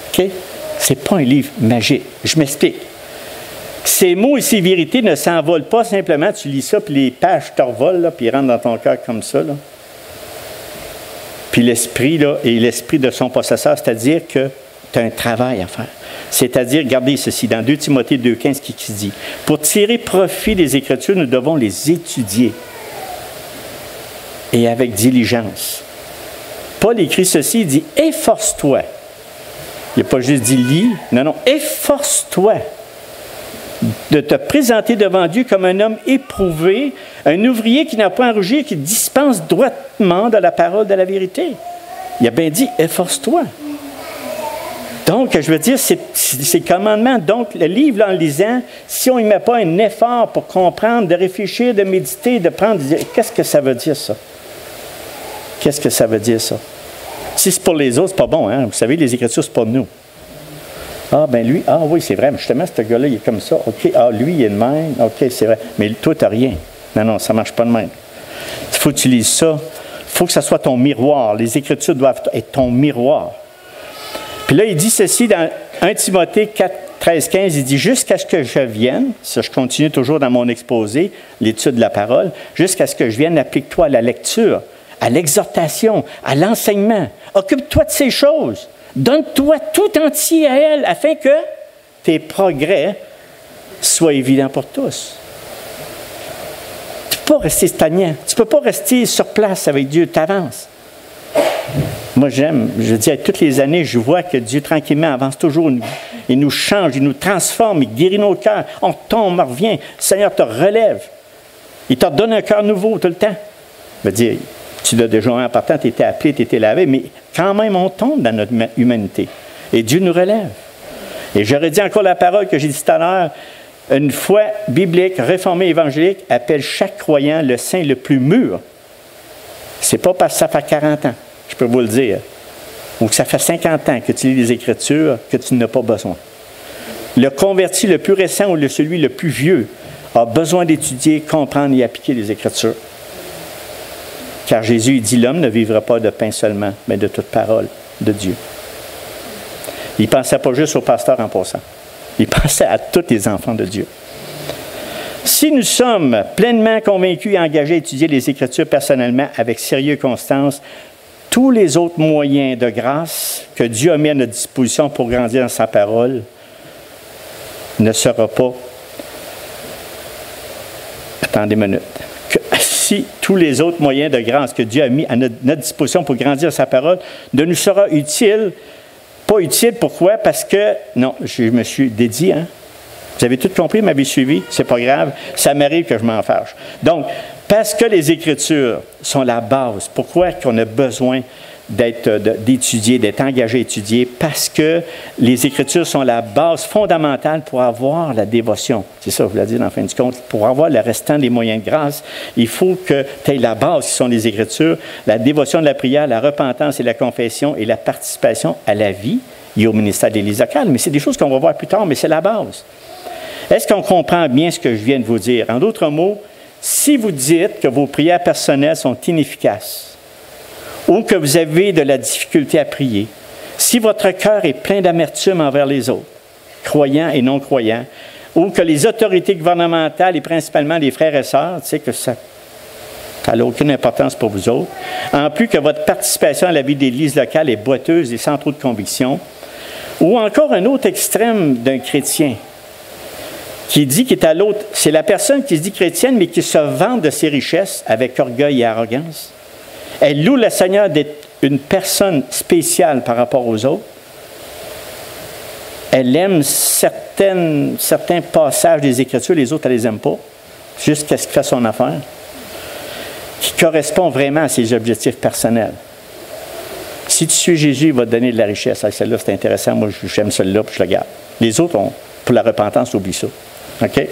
Speaker 1: OK? Ce n'est pas un livre magique. Je m'explique. Ces mots et ces vérités ne s'envolent pas simplement, tu lis ça, puis les pages t'envolent, là, puis ils rentrent dans ton cœur comme ça. Là. Puis l'esprit, là, et l'esprit de son possesseur, c'est-à-dire que tu as un travail à faire. C'est-à-dire, regardez ceci, dans 2 Timothée 2,15, qui dit « Pour tirer profit des Écritures, nous devons les étudier, et avec diligence. » Paul écrit ceci, il dit « Efforce-toi. » Il n'a pas juste dit « lis », non, « Efforce-toi. » De te présenter devant Dieu comme un homme éprouvé, un ouvrier qui n'a pas à rougir, qui dispense droitement de la parole de la vérité. Il a bien dit, efforce-toi. Donc, je veux dire, c'est commandement. Donc, le livre, là, en le lisant, si on n'y met pas un effort pour comprendre, de réfléchir, de méditer, de prendre, qu'est-ce que ça veut dire, ça? Qu'est-ce que ça veut dire, ça? Si c'est pour les autres, c'est pas bon, hein? Vous savez, les Écritures, c'est pour nous. Ah, ben lui, ah oui, c'est vrai, mais justement, ce gars-là, il est comme ça. OK, ah, lui, il est de même. OK, c'est vrai. Mais toi, tu n'as rien. Non, ça ne marche pas de même. Il faut que tu lises ça. Il faut que ça soit ton miroir. Les Écritures doivent être ton miroir. Puis là, il dit ceci dans 1 Timothée 4, 13, 15. Il dit, jusqu'à ce que je vienne, ça, je continue toujours dans mon exposé, l'étude de la parole, jusqu'à ce que je vienne, applique-toi à la lecture, à l'exhortation, à l'enseignement. Occupe-toi de ces choses. Donne-toi tout entier à elle afin que tes progrès soient évidents pour tous. Tu ne peux pas rester stagnant. Tu ne peux pas rester sur place avec Dieu. Tu avances. Moi, je dis à toutes les années, je vois que Dieu tranquillement avance toujours. Il nous change, il nous transforme, il guérit nos cœurs. On tombe, on revient. Le Seigneur te relève. Il te donne un cœur nouveau tout le temps. Je veux dire, tu l'as déjà un important, tu étais appelé, tu étais lavé, mais quand même, on tombe dans notre humanité. Et Dieu nous relève. Et j'aurais dit encore la parole que j'ai dit tout à l'heure, une foi biblique, réformée, évangélique, appelle chaque croyant le saint le plus mûr. Ce n'est pas parce que ça fait 40 ans, je peux vous le dire, ou que ça fait 50 ans que tu lis les Écritures, que tu n'as pas besoin. Le converti le plus récent ou celui le plus vieux a besoin d'étudier, comprendre et appliquer les Écritures. Car Jésus, il dit, l'homme ne vivra pas de pain seulement, mais de toute parole de Dieu. Il ne pensait pas juste aux pasteurs en passant. Il pensait à tous les enfants de Dieu. Si nous sommes pleinement convaincus et engagés à étudier les Écritures personnellement avec sérieux et constance, tous les autres moyens de grâce que Dieu a mis à notre disposition pour grandir dans sa parole ne sera pas... Attendez une minute. Si tous les autres moyens de grâce que Dieu a mis à notre disposition pour grandir sa parole ne nous sera utile, pas utile, pourquoi? Parce que, non, je me suis dédié, hein? Vous avez tout compris, m'avez suivi, c'est pas grave, ça m'arrive que je m'en fâche. Donc, parce que les Écritures sont la base, pourquoi qu'on a besoin d'étudier, d'être engagé à étudier? Parce que les Écritures sont la base fondamentale pour avoir la dévotion. C'est ça, je vous l'ai dit en fin de compte. Pour avoir le restant des moyens de grâce, il faut que tu aies la base qui sont les Écritures, la dévotion de la prière, la repentance et la confession et la participation à la vie et au ministère de l'Église locale. Mais c'est des choses qu'on va voir plus tard, mais c'est la base. Est-ce qu'on comprend bien ce que je viens de vous dire? En d'autres mots, si vous dites que vos prières personnelles sont inefficaces, ou que vous avez de la difficulté à prier, si votre cœur est plein d'amertume envers les autres, croyants et non-croyants, ou que les autorités gouvernementales et principalement les frères et sœurs, tu sais que ça n'a aucune importance pour vous autres, en plus que votre participation à la vie d'église locale est boiteuse et sans trop de conviction, ou encore un autre extrême d'un chrétien qui dit qu'il est à l'autre, c'est la personne qui se dit chrétienne mais qui se vante de ses richesses avec orgueil et arrogance. Elle loue le Seigneur d'être une personne spéciale par rapport aux autres. Elle aime certains passages des Écritures, les autres, elle ne les aime pas, jusqu'à ce qu'il fasse son affaire, qui correspond vraiment à ses objectifs personnels. Si tu suis Jésus, il va te donner de la richesse. Ah, celle-là, c'est intéressant. Moi, j'aime celle-là, puis je la garde. Les autres, pour la repentance, oublie ça. OK?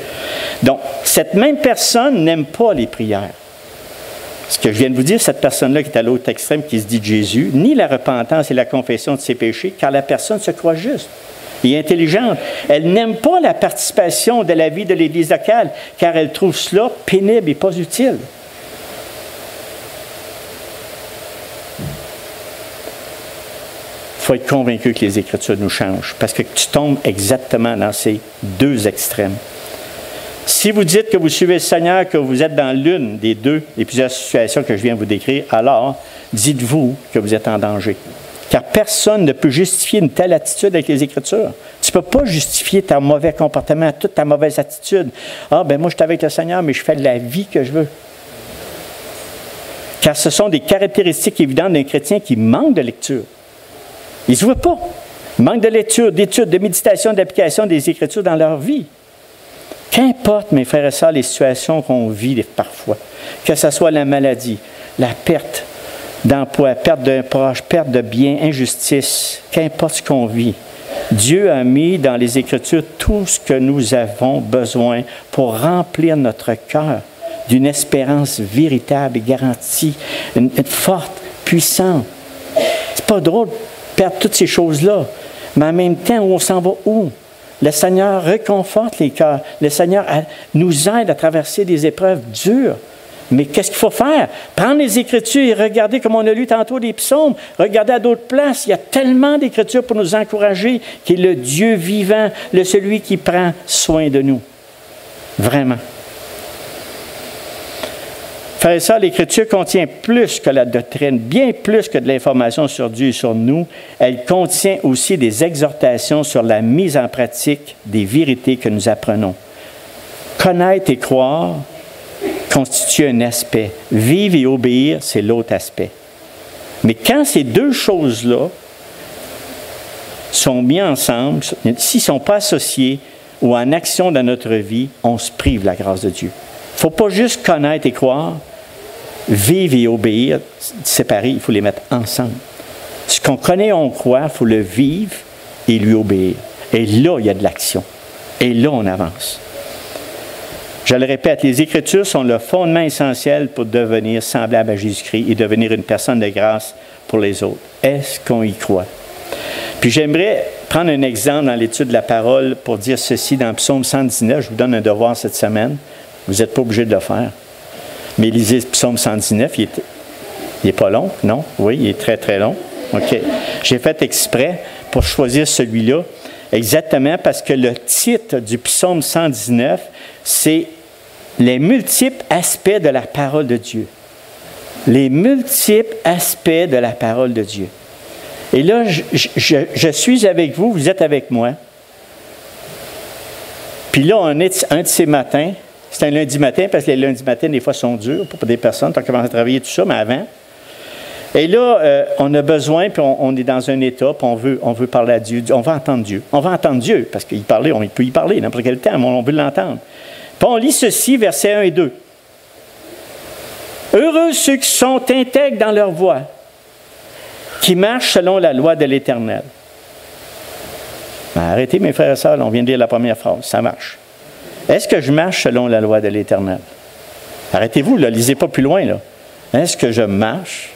Speaker 1: Donc, cette même personne n'aime pas les prières. Ce que je viens de vous dire, cette personne-là qui est à l'autre extrême, qui se dit de Jésus, ni la repentance et la confession de ses péchés, car la personne se croit juste et intelligente. Elle n'aime pas la participation de la vie de l'Église locale, car elle trouve cela pénible et pas utile. Il faut être convaincu que les Écritures nous changent, parce que tu tombes exactement dans ces deux extrêmes. Si vous dites que vous suivez le Seigneur, que vous êtes dans l'une des deux, des plusieurs situations que je viens de vous décrire, alors dites-vous que vous êtes en danger. Car personne ne peut justifier une telle attitude avec les Écritures. Tu ne peux pas justifier ton mauvais comportement, toute ta mauvaise attitude. Ah, ben moi, je suis avec le Seigneur, mais je fais de la vie que je veux. Car ce sont des caractéristiques évidentes d'un chrétien qui manque de lecture. Ils ne se voient pas. Ils manquent de lecture, d'études, de méditation, d'application des Écritures dans leur vie. Qu'importe, mes frères et sœurs, les situations qu'on vit parfois, que ce soit la maladie, la perte d'emploi, perte d'un proche, perte de biens, injustice, qu'importe ce qu'on vit, Dieu a mis dans les Écritures tout ce que nous avons besoin pour remplir notre cœur d'une espérance véritable et garantie, une forte, puissante. C'est pas drôle de perdre toutes ces choses-là, mais en même temps, on s'en va où? Le Seigneur réconforte les cœurs. Le Seigneur nous aide à traverser des épreuves dures. Mais qu'est-ce qu'il faut faire? Prendre les Écritures et regarder, comme on a lu tantôt des psaumes, regarder à d'autres places. Il y a tellement d'Écritures pour nous encourager, qui est le Dieu vivant, celui qui prend soin de nous. Vraiment. Frères et sœurs, l'Écriture contient plus que la doctrine, bien plus que de l'information sur Dieu et sur nous. Elle contient aussi des exhortations sur la mise en pratique des vérités que nous apprenons. Connaître et croire constitue un aspect. Vivre et obéir, c'est l'autre aspect. Mais quand ces deux choses-là sont mis ensemble, s'ils ne sont pas associés ou en action dans notre vie, on se prive de la grâce de Dieu. Il ne faut pas juste connaître et croire. Vivre et obéir, séparés, il faut les mettre ensemble. Ce qu'on connaît, on croit, il faut le vivre et lui obéir. Et là, il y a de l'action. Et là, on avance. Je le répète, les Écritures sont le fondement essentiel pour devenir semblable à Jésus-Christ et devenir une personne de grâce pour les autres. Est-ce qu'on y croit? Puis j'aimerais prendre un exemple dans l'étude de la parole pour dire ceci dans Psaume 119. Je vous donne un devoir cette semaine. Vous n'êtes pas obligé de le faire. Mais lisez Psaume 119, il n'est pas long, non? Oui, il est très, très long. OK. J'ai fait exprès pour choisir celui-là, exactement parce que le titre du Psaume 119, c'est « Les multiples aspects de la parole de Dieu ». Les multiples aspects de la parole de Dieu. Et là, je suis avec vous, vous êtes avec moi. Puis là, on est un de ces matins. C'est un lundi matin, parce que les lundis matins, des fois, sont durs pour des personnes. Tu as commencé à travailler tout ça, mais avant. Et là, on a besoin, puis on est dans un état, puis on veut parler à Dieu. On va entendre Dieu. On va entendre Dieu, parce qu'il parlait, on peut y parler n'importe quel temps, mais on veut l'entendre. Puis on lit ceci, versets 1 et 2. Heureux ceux qui sont intègres dans leur voie, qui marchent selon la loi de l'Éternel. Ben, arrêtez, mes frères et sœurs, on vient de lire la première phrase, ça marche. Est-ce que je marche selon la loi de l'Éternel? Arrêtez-vous, ne lisez pas plus loin. Là. Est-ce que je marche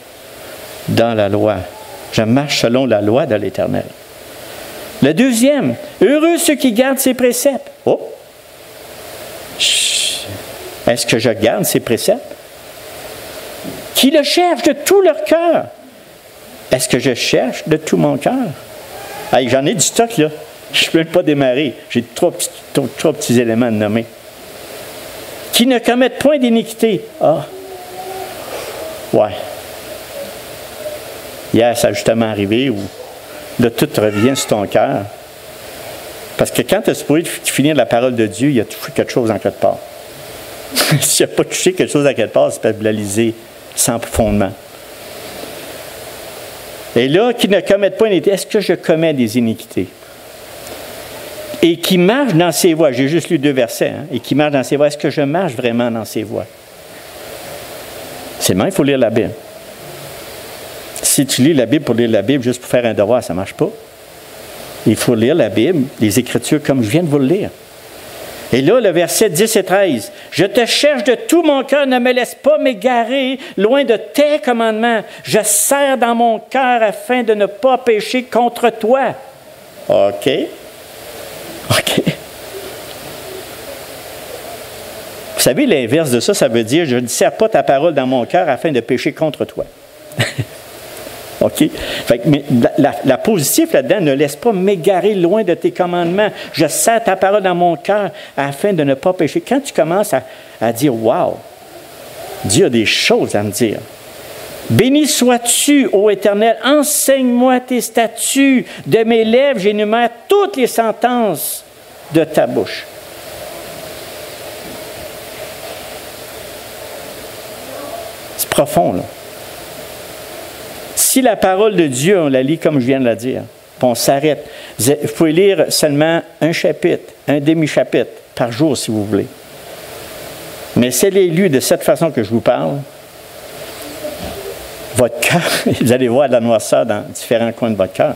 Speaker 1: dans la loi? Je marche selon la loi de l'Éternel. Le deuxième, heureux ceux qui gardent ses préceptes. Oh! Est-ce que je garde ses préceptes? Qui le cherchent de tout leur cœur. Est-ce que je cherche de tout mon cœur? Hey, j'en ai du stock, là. Je ne peux même pas démarrer. J'ai trois petits éléments à nommer. Qui ne commettent point d'iniquité. Ah! Ouais. Hier, ça a justement arrivé où là, tout revient sur ton cœur. Parce que quand tu as supposé finir la parole de Dieu, il a touché quelque chose en quelque part. S'il n'a pas touché quelque chose en quelque part, c'est stabilisé sans fondement. Et là, qui ne commettent pas d'iniquité. Est-ce que je commets des iniquités? Et qui marche dans ses voies. J'ai juste lu 2 versets. Hein? Et qui marche dans ses voies. Est-ce que je marche vraiment dans ses voies? Seulement, il faut lire la Bible. Si tu lis la Bible pour lire la Bible juste pour faire un devoir, ça ne marche pas. Il faut lire la Bible, les Écritures, comme je viens de vous le lire. Et là, le verset 10 et 13. « Je te cherche de tout mon cœur, ne me laisse pas m'égarer loin de tes commandements. Je serre dans mon cœur afin de ne pas pécher contre toi. OK. Vous savez, l'inverse de ça, ça veut dire, je ne serre pas ta parole dans mon cœur afin de pécher contre toi. OK? Fait que, mais la positive là-dedans, ne laisse pas m'égarer loin de tes commandements. Je serre ta parole dans mon cœur afin de ne pas pécher. Quand tu commences à dire, wow, Dieu a des choses à me dire. Béni sois-tu, ô Éternel, enseigne-moi tes statuts. De mes lèvres, j'énumère toutes les sentences de ta bouche. C'est profond, là. Si la parole de Dieu, on la lit comme je viens de la dire, puis on s'arrête, vous pouvez lire seulement un chapitre, un demi-chapitre par jour si vous voulez. Mais si elle est lue de cette façon que je vous parle, votre cœur, vous allez voir de la noirceur dans différents coins de votre cœur.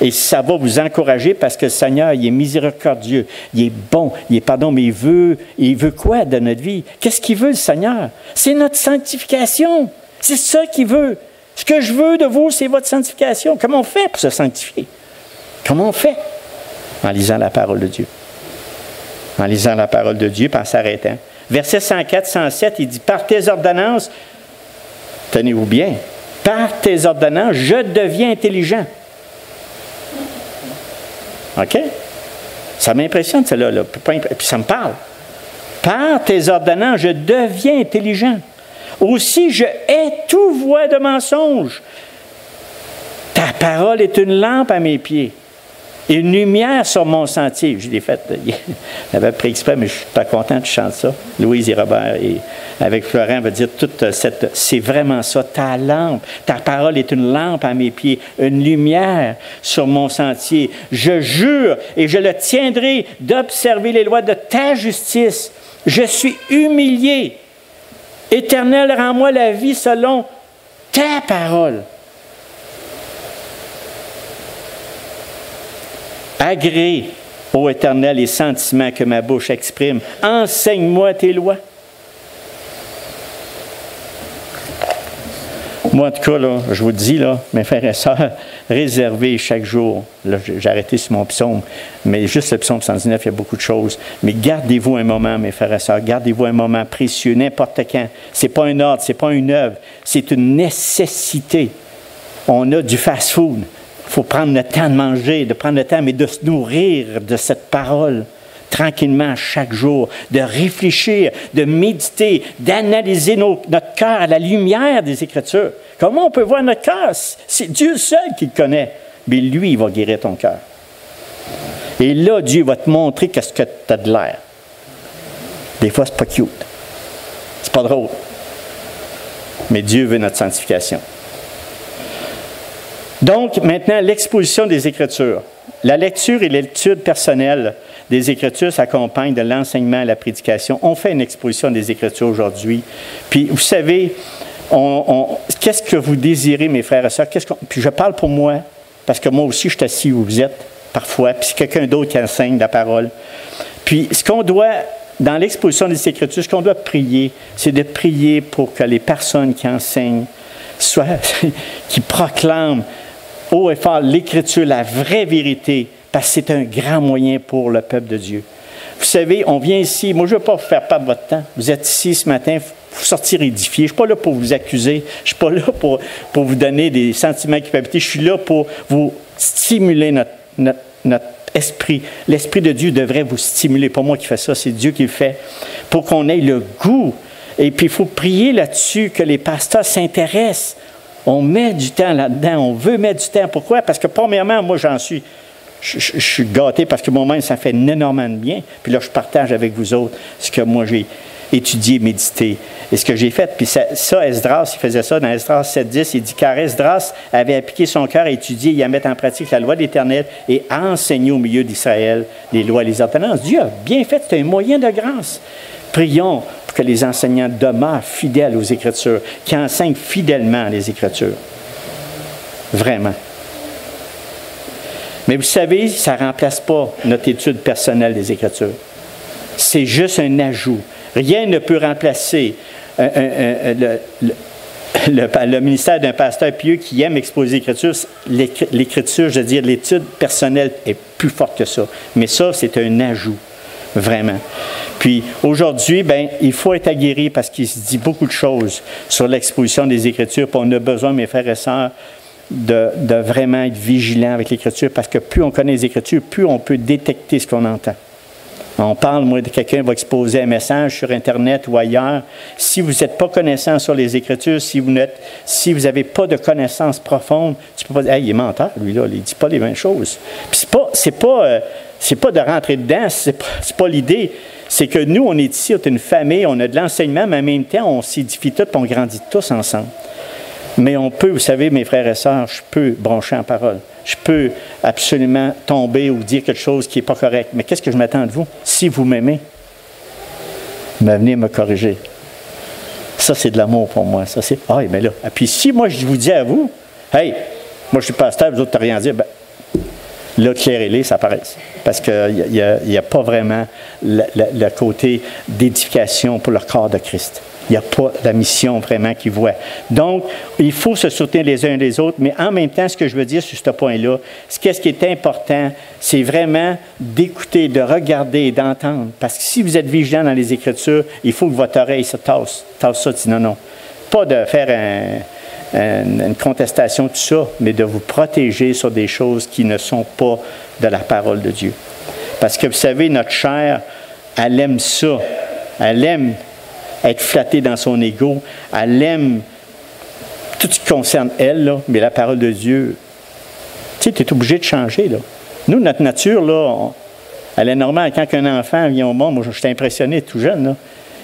Speaker 1: Et ça va vous encourager parce que le Seigneur, il est miséricordieux, il est bon, il est pardon, mais il veut quoi de notre vie? Qu'est-ce qu'il veut, le Seigneur? C'est notre sanctification. C'est ça qu'il veut. Ce que je veux de vous, c'est votre sanctification. Comment on fait pour se sanctifier? Comment on fait? En lisant la parole de Dieu. En lisant la parole de Dieu, puis en s'arrêtant. Verset 104, 107, il dit, par tes ordonnances, tenez-vous bien, par tes ordonnances, je deviens intelligent. OK? Ça m'impressionne, celle-là. Puis ça me parle. Par tes ordonnances, je deviens intelligent. Aussi, je hais toute voix de mensonge. Ta parole est une lampe à mes pieds et une lumière sur mon sentier. Je l'ai fait, j'avais pris exprès, mais je ne suis pas content que tu chantes ça. Louise et Robert, et avec Florent, va dire toute cette... C'est vraiment ça, ta lampe. Ta parole est une lampe à mes pieds, une lumière sur mon sentier. Je jure et je le tiendrai d'observer les lois de ta justice. Je suis humilié. Éternel, rends-moi la vie selon ta parole. Agrée, ô Éternel, les sentiments que ma bouche exprime. Enseigne-moi tes lois. Moi, en tout cas, là, je vous dis, là, mes frères et sœurs, réservez chaque jour. Là, j'ai arrêté sur mon psaume, mais juste le psaume 119, il y a beaucoup de choses. Mais gardez-vous un moment, mes frères et sœurs, gardez-vous un moment précieux, n'importe quand. Ce n'est pas un ordre, ce n'est pas une œuvre, c'est une nécessité. On a du fast-food. Il faut prendre le temps de manger, de prendre le temps, mais de se nourrir de cette parole tranquillement chaque jour, de réfléchir, de méditer, d'analyser notre cœur à la lumière des Écritures. Comment on peut voir notre cœur? C'est Dieu seul qui le connaît. Mais lui, il va guérir ton cœur. Et là, Dieu va te montrer qu'est-ce que tu as de l'air. Des fois, c'est pas cute. C'est pas drôle. Mais Dieu veut notre sanctification. Donc, maintenant, l'exposition des Écritures. La lecture et l'étude personnelle des Écritures s'accompagnent de l'enseignement et la prédication. On fait une exposition des Écritures aujourd'hui. Puis, vous savez, qu'est-ce que vous désirez, mes frères et sœurs? Puis, je parle pour moi, parce que moi aussi, je suis assis où vous êtes, parfois, puis c'est quelqu'un d'autre qui enseigne la parole. Puis, ce qu'on doit, dans l'exposition des Écritures, ce qu'on doit prier, c'est de prier pour que les personnes qui enseignent, qui proclament haut et fort l'Écriture, la vraie vérité, parce que c'est un grand moyen pour le peuple de Dieu. Vous savez, on vient ici, moi je ne veux pas vous faire perdre votre temps. Vous êtes ici ce matin, vous sortir édifié. Je ne suis pas là pour vous accuser, je ne suis pas là pour vous donner des sentiments de culpabilité, je suis là pour vous stimuler notre esprit. L'Esprit de Dieu devrait vous stimuler. Pas moi qui fais ça, c'est Dieu qui le fait. Pour qu'on ait le goût. Et puis il faut prier là-dessus, que les pasteurs s'intéressent. On met du temps là-dedans, on veut mettre du temps. Pourquoi? Parce que premièrement, moi je suis gâté parce que moi-même, ça fait énormément de bien. Puis là, je partage avec vous autres ce que moi j'ai étudié, médité et ce que j'ai fait. Puis ça, Esdras, il faisait ça dans Esdras 7.10, il dit « Car Esdras avait appliqué son cœur à étudier et à mettre en pratique la loi de l'Éternel et à enseigner au milieu d'Israël les lois et les ordonnances. » Dieu a bien fait, c'est un moyen de grâce. Prions pour que les enseignants demeurent fidèles aux Écritures, qui enseignent fidèlement les Écritures. Vraiment. Mais vous savez, ça ne remplace pas notre étude personnelle des Écritures. C'est juste un ajout. Rien ne peut remplacer le ministère d'un pasteur pieux qui aime exposer l'Écriture. L'Écriture, je veux dire, l'étude personnelle est plus forte que ça. Mais ça, c'est un ajout, vraiment. Puis aujourd'hui, bien, il faut être aguerri parce qu'il se dit beaucoup de choses sur l'exposition des Écritures. Puis on a besoin, mes frères et sœurs, de vraiment être vigilants avec l'Écriture parce que plus on connaît les Écritures, plus on peut détecter ce qu'on entend. On parle, moi, de quelqu'un va exposer un message sur Internet ou ailleurs. Si vous n'êtes pas connaissant sur les Écritures, si vous n'avez pas de connaissances profondes, tu peux pas dire, hey, il est menteur, lui, là, il ne dit pas les mêmes choses. Puis c'est pas de rentrer dedans, c'est pas l'idée. C'est que nous, on est ici, on est une famille, on a de l'enseignement, mais en même temps, on s'édifie tous et on grandit tous ensemble. Mais on peut, vous savez, mes frères et sœurs, je peux broncher en parole. Je peux absolument tomber ou dire quelque chose qui n'est pas correct. Mais qu'est-ce que je m'attends de vous? Si vous m'aimez, venez me corriger. Ça, c'est de l'amour pour moi. Ça, c'est, ah, mais là. Et puis si moi, je vous dis à vous, hey, moi, je suis pasteur, vous autres, tu n'as rien à dire, bien, là, clairez-les, ça paraît. Parce qu'il n'y a pas vraiment le côté d'édification pour le corps de Christ. Il n'y a pas la mission vraiment qu'ils voient. Donc, il faut se soutenir les uns les autres, mais en même temps, ce que je veux dire sur ce point-là, qu'est-ce qui est important, c'est vraiment d'écouter, de regarder et d'entendre. Parce que si vous êtes vigilant dans les Écritures, il faut que votre oreille se tasse. Tasse ça, dis non. Pas de faire une contestation, tout ça, mais de vous protéger sur des choses qui ne sont pas de la parole de Dieu. Parce que vous savez, notre chair, elle aime ça. Elle aime être flattée dans son ego. Elle aime tout ce qui concerne elle, là, mais la parole de Dieu, tu sais, tu es obligé de changer. Là. Nous, notre nature, là, elle est normale. Quand un enfant vient au monde, moi, je suis impressionné tout jeune, là,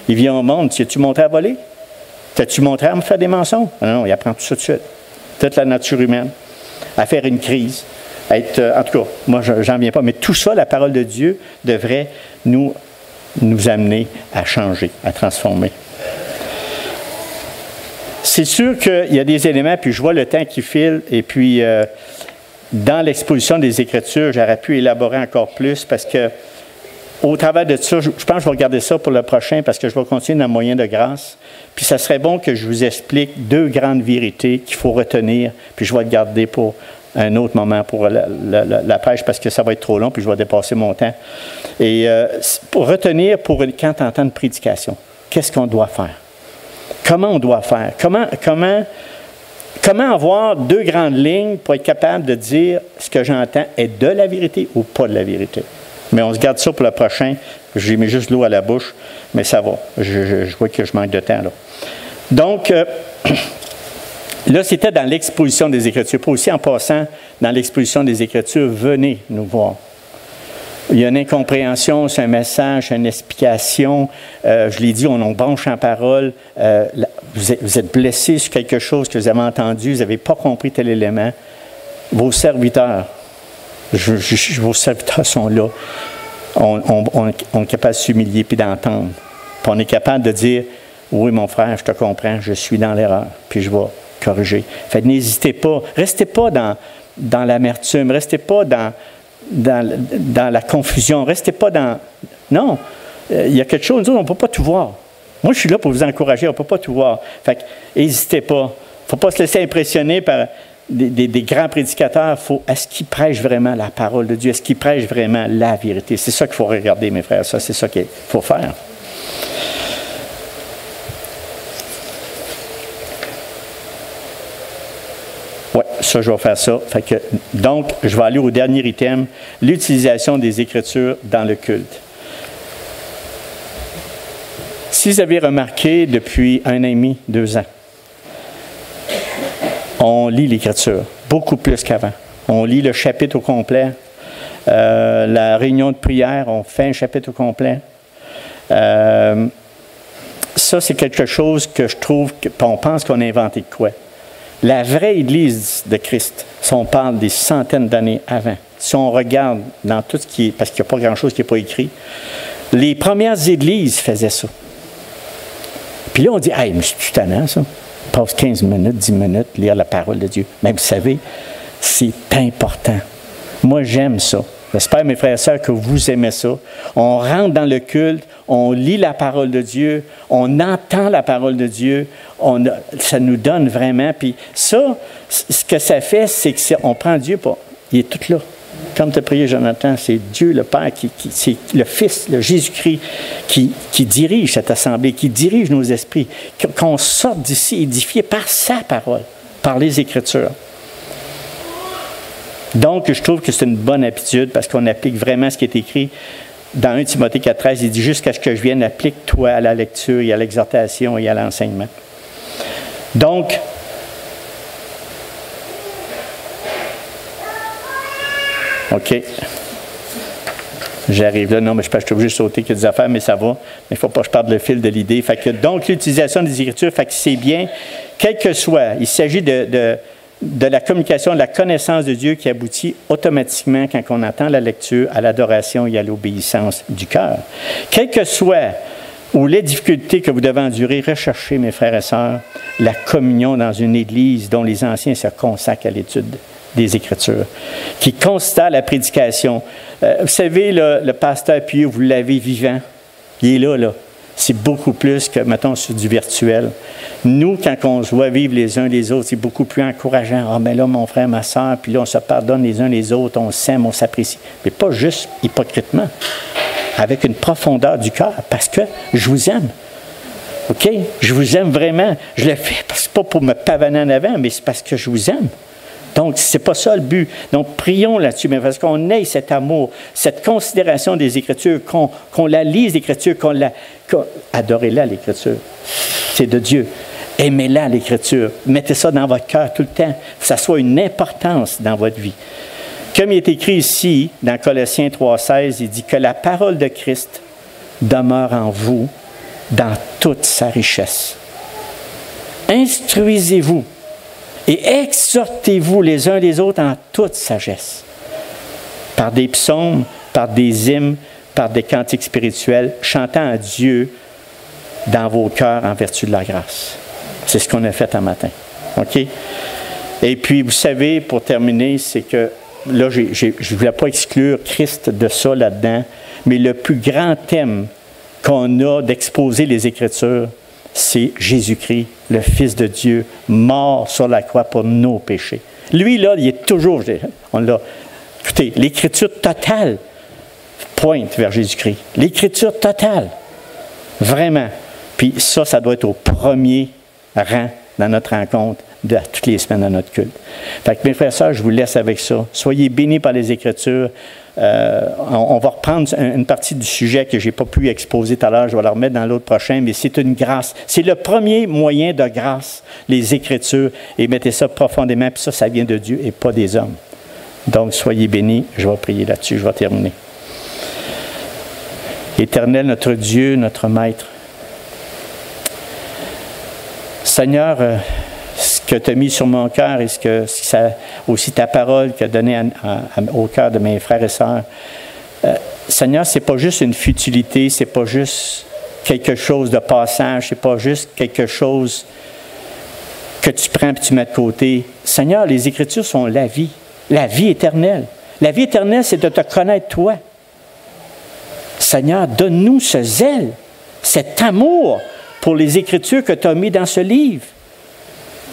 Speaker 1: il vient au monde, tu montré à voler? T'as-tu montré à me faire des mensonges? Non, il apprend tout ça tout de suite. Toute la nature humaine. À faire une crise. En tout cas, moi, j'en viens pas. Mais tout ça, la parole de Dieu devrait nous amener à changer, à transformer. C'est sûr qu'il y a des éléments, puis je vois le temps qui file, et puis dans l'exposition des Écritures, j'aurais pu élaborer encore plus, parce que au travers de ça, je pense que je vais regarder ça pour le prochain, parce que je vais continuer dans le moyen de grâce. Puis ça serait bon que je vous explique 2 grandes vérités qu'il faut retenir, puis je vais le garder pour un autre moment pour la prêche, parce que ça va être trop long, puis je vais dépasser mon temps. Et pour retenir, quand tu entends une prédication, qu'est-ce qu'on doit faire? Comment on doit faire? Comment avoir 2 grandes lignes pour être capable de dire ce que j'entends est de la vérité ou pas de la vérité? Mais on se garde ça pour le prochain. J'ai mis juste l'eau à la bouche, mais ça va. Je vois que je manque de temps, là. Donc, là, c'était dans l'exposition des Écritures. Pas aussi en passant, dans l'exposition des Écritures, venez nous voir. Il y a une incompréhension, c'est un message, une explication. Je l'ai dit, on branche en parole. Vous êtes blessé sur quelque chose que vous avez entendu, vous n'avez pas compris tel élément. Vos serviteurs, vos serviteurs sont là. On est capable de s'humilier puis d'entendre. Puis on est capable de dire, oui, mon frère, je te comprends, je suis dans l'erreur, puis je vais corriger. Fait n'hésitez pas. Restez pas dans l'amertume. Restez pas dans la confusion. Restez pas dans... Non, il y a quelque chose, nous autres, on ne peut pas tout voir. Moi, je suis là pour vous encourager, on ne peut pas tout voir. Fait n'hésitez pas. Il ne faut pas se laisser impressionner par des grands prédicateurs. Est-ce qu'ils prêchent vraiment la parole de Dieu? Est-ce qu'ils prêchent vraiment la vérité? C'est ça qu'il faut regarder, mes frères. C'est ça qu'il faut faire. Oui, ça, je vais faire ça. Donc, je vais aller au dernier item, l'utilisation des Écritures dans le culte. Si vous avez remarqué, depuis 1 an et demi, 2 ans, on lit l'Écriture, beaucoup plus qu'avant. On lit le chapitre au complet. La réunion de prière, on fait un chapitre au complet. Ça, c'est quelque chose que je trouve, on pense qu'on a inventé de quoi. La vraie Église de Christ, si on parle des centaines d'années avant, si on regarde dans tout ce qui est, parce qu'il n'y a pas grand-chose qui n'est pas écrit, les premières Églises faisaient ça. Puis là, on dit, « Hey, mais c'est tannant, ça. Passe 15 minutes, 10 minutes, lire la parole de Dieu. » Mais vous savez, c'est important. Moi, j'aime ça. J'espère, mes frères et sœurs, que vous aimez ça. On rentre dans le culte, on lit la parole de Dieu, on entend la parole de Dieu, ça nous donne vraiment. Puis ça, ce que ça fait, c'est qu'on prend Dieu, il est tout là. Comme tu as prié, Jonathan, c'est Dieu, le Père, c'est le Fils, le Jésus-Christ, qui dirige cette assemblée, qui dirige nos esprits, qu'on sorte d'ici édifié par sa parole, par les Écritures. Donc, je trouve que c'est une bonne habitude parce qu'on applique vraiment ce qui est écrit dans 1 Timothée 4,13. Il dit « Jusqu'à ce que je vienne, applique-toi à la lecture et à l'exhortation et à l'enseignement. » Donc, OK. J'arrive là. Non, mais je suis obligé de sauter qu'il y a des affaires, mais ça va. Mais il ne faut pas que je perde le fil de l'idée. Fait que, donc, l'utilisation des Écritures, fait que c'est bien, quel que soit, il s'agit de la communication, de la connaissance de Dieu qui aboutit automatiquement, quand on entend la lecture, à l'adoration et à l'obéissance du cœur. Quel que soit ou les difficultés que vous devez endurer, recherchez, mes frères et sœurs, la communion dans une Église dont les anciens se consacrent à l'étude des Écritures, qui constate la prédication. Vous savez, le pasteur Pieux, vous l'avez vivant. Il est là. C'est beaucoup plus que, mettons, sur du virtuel. Nous, quand on se voit vivre les uns les autres, c'est beaucoup plus encourageant. « Ah, mais là, mon frère, ma soeur, puis là, on se pardonne les uns les autres, on s'aime, on s'apprécie. » Mais pas juste hypocritement, avec une profondeur du cœur, parce que je vous aime. OK? Je vous aime vraiment. Je le fais, pas pour me pavaner en avant, mais c'est parce que je vous aime. Donc, ce n'est pas ça le but. Donc, prions là-dessus, mais parce qu'on ait cet amour, cette considération des Écritures, qu'on la lise, l'Écriture, adorez-la, l'Écriture. C'est de Dieu. Aimez-la, l'Écriture. Mettez ça dans votre cœur tout le temps, que ça soit une importance dans votre vie. Comme il est écrit ici, dans Colossiens 3,16, il dit que la parole de Christ demeure en vous dans toute sa richesse. Instruisez-vous et exhortez-vous les uns les autres en toute sagesse, par des psaumes, par des hymnes, par des cantiques spirituels, chantant à Dieu dans vos cœurs en vertu de la grâce. C'est ce qu'on a fait un matin. OK? Et puis, vous savez, pour terminer, c'est que, là, je ne voulais pas exclure Christ de ça là-dedans, mais le plus grand thème qu'on a d'exposer les Écritures, c'est Jésus-Christ, le Fils de Dieu, mort sur la croix pour nos péchés. Lui, là, il est toujours... Écoutez, l'Écriture totale pointe vers Jésus-Christ. L'Écriture totale. Vraiment. Puis ça doit être au premier rang dans notre rencontre toutes les semaines dans notre culte. Fait que mes frères et sœurs, je vous laisse avec ça. Soyez bénis par les Écritures. On va reprendre une partie du sujet que je n'ai pas pu exposer tout à l'heure. Je vais la remettre dans l'autre prochain, mais c'est une grâce. C'est le premier moyen de grâce, les Écritures. Et mettez ça profondément, puis ça vient de Dieu et pas des hommes. Donc, soyez bénis. Je vais prier là-dessus. Je vais terminer. Éternel, notre Dieu, notre Maître, Seigneur, ce que tu as mis sur mon cœur et aussi ta parole que tu as donnée au cœur de mes frères et sœurs, Seigneur, ce n'est pas juste une futilité, ce n'est pas juste quelque chose de passage, ce n'est pas juste quelque chose que tu prends et tu mets de côté. Seigneur, les Écritures sont la vie éternelle. La vie éternelle, c'est de te connaître toi. Seigneur, donne-nous ce zèle, cet amour pour les Écritures que tu as mis dans ce livre.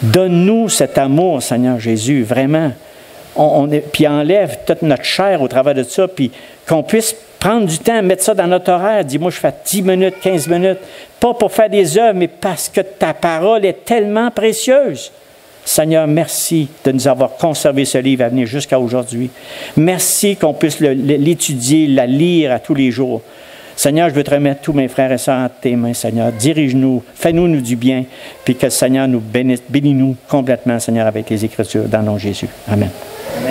Speaker 1: Donne-nous cet amour, Seigneur Jésus, vraiment. Puis enlève toute notre chair au travers de ça, puis qu'on puisse prendre du temps, mettre ça dans notre horaire. Dis-moi, je fais 10 minutes, 15 minutes, pas pour faire des œuvres, mais parce que ta parole est tellement précieuse. Seigneur, merci de nous avoir conservé ce livre à venir jusqu'à aujourd'hui. Merci qu'on puisse l'étudier, la lire à tous les jours. Seigneur, je veux te remettre tous mes frères et sœurs entre tes mains, Seigneur. Dirige-nous, fais-nous du bien, puis que le Seigneur nous bénisse, bénis-nous complètement, Seigneur, avec les Écritures, dans le nom de Jésus. Amen.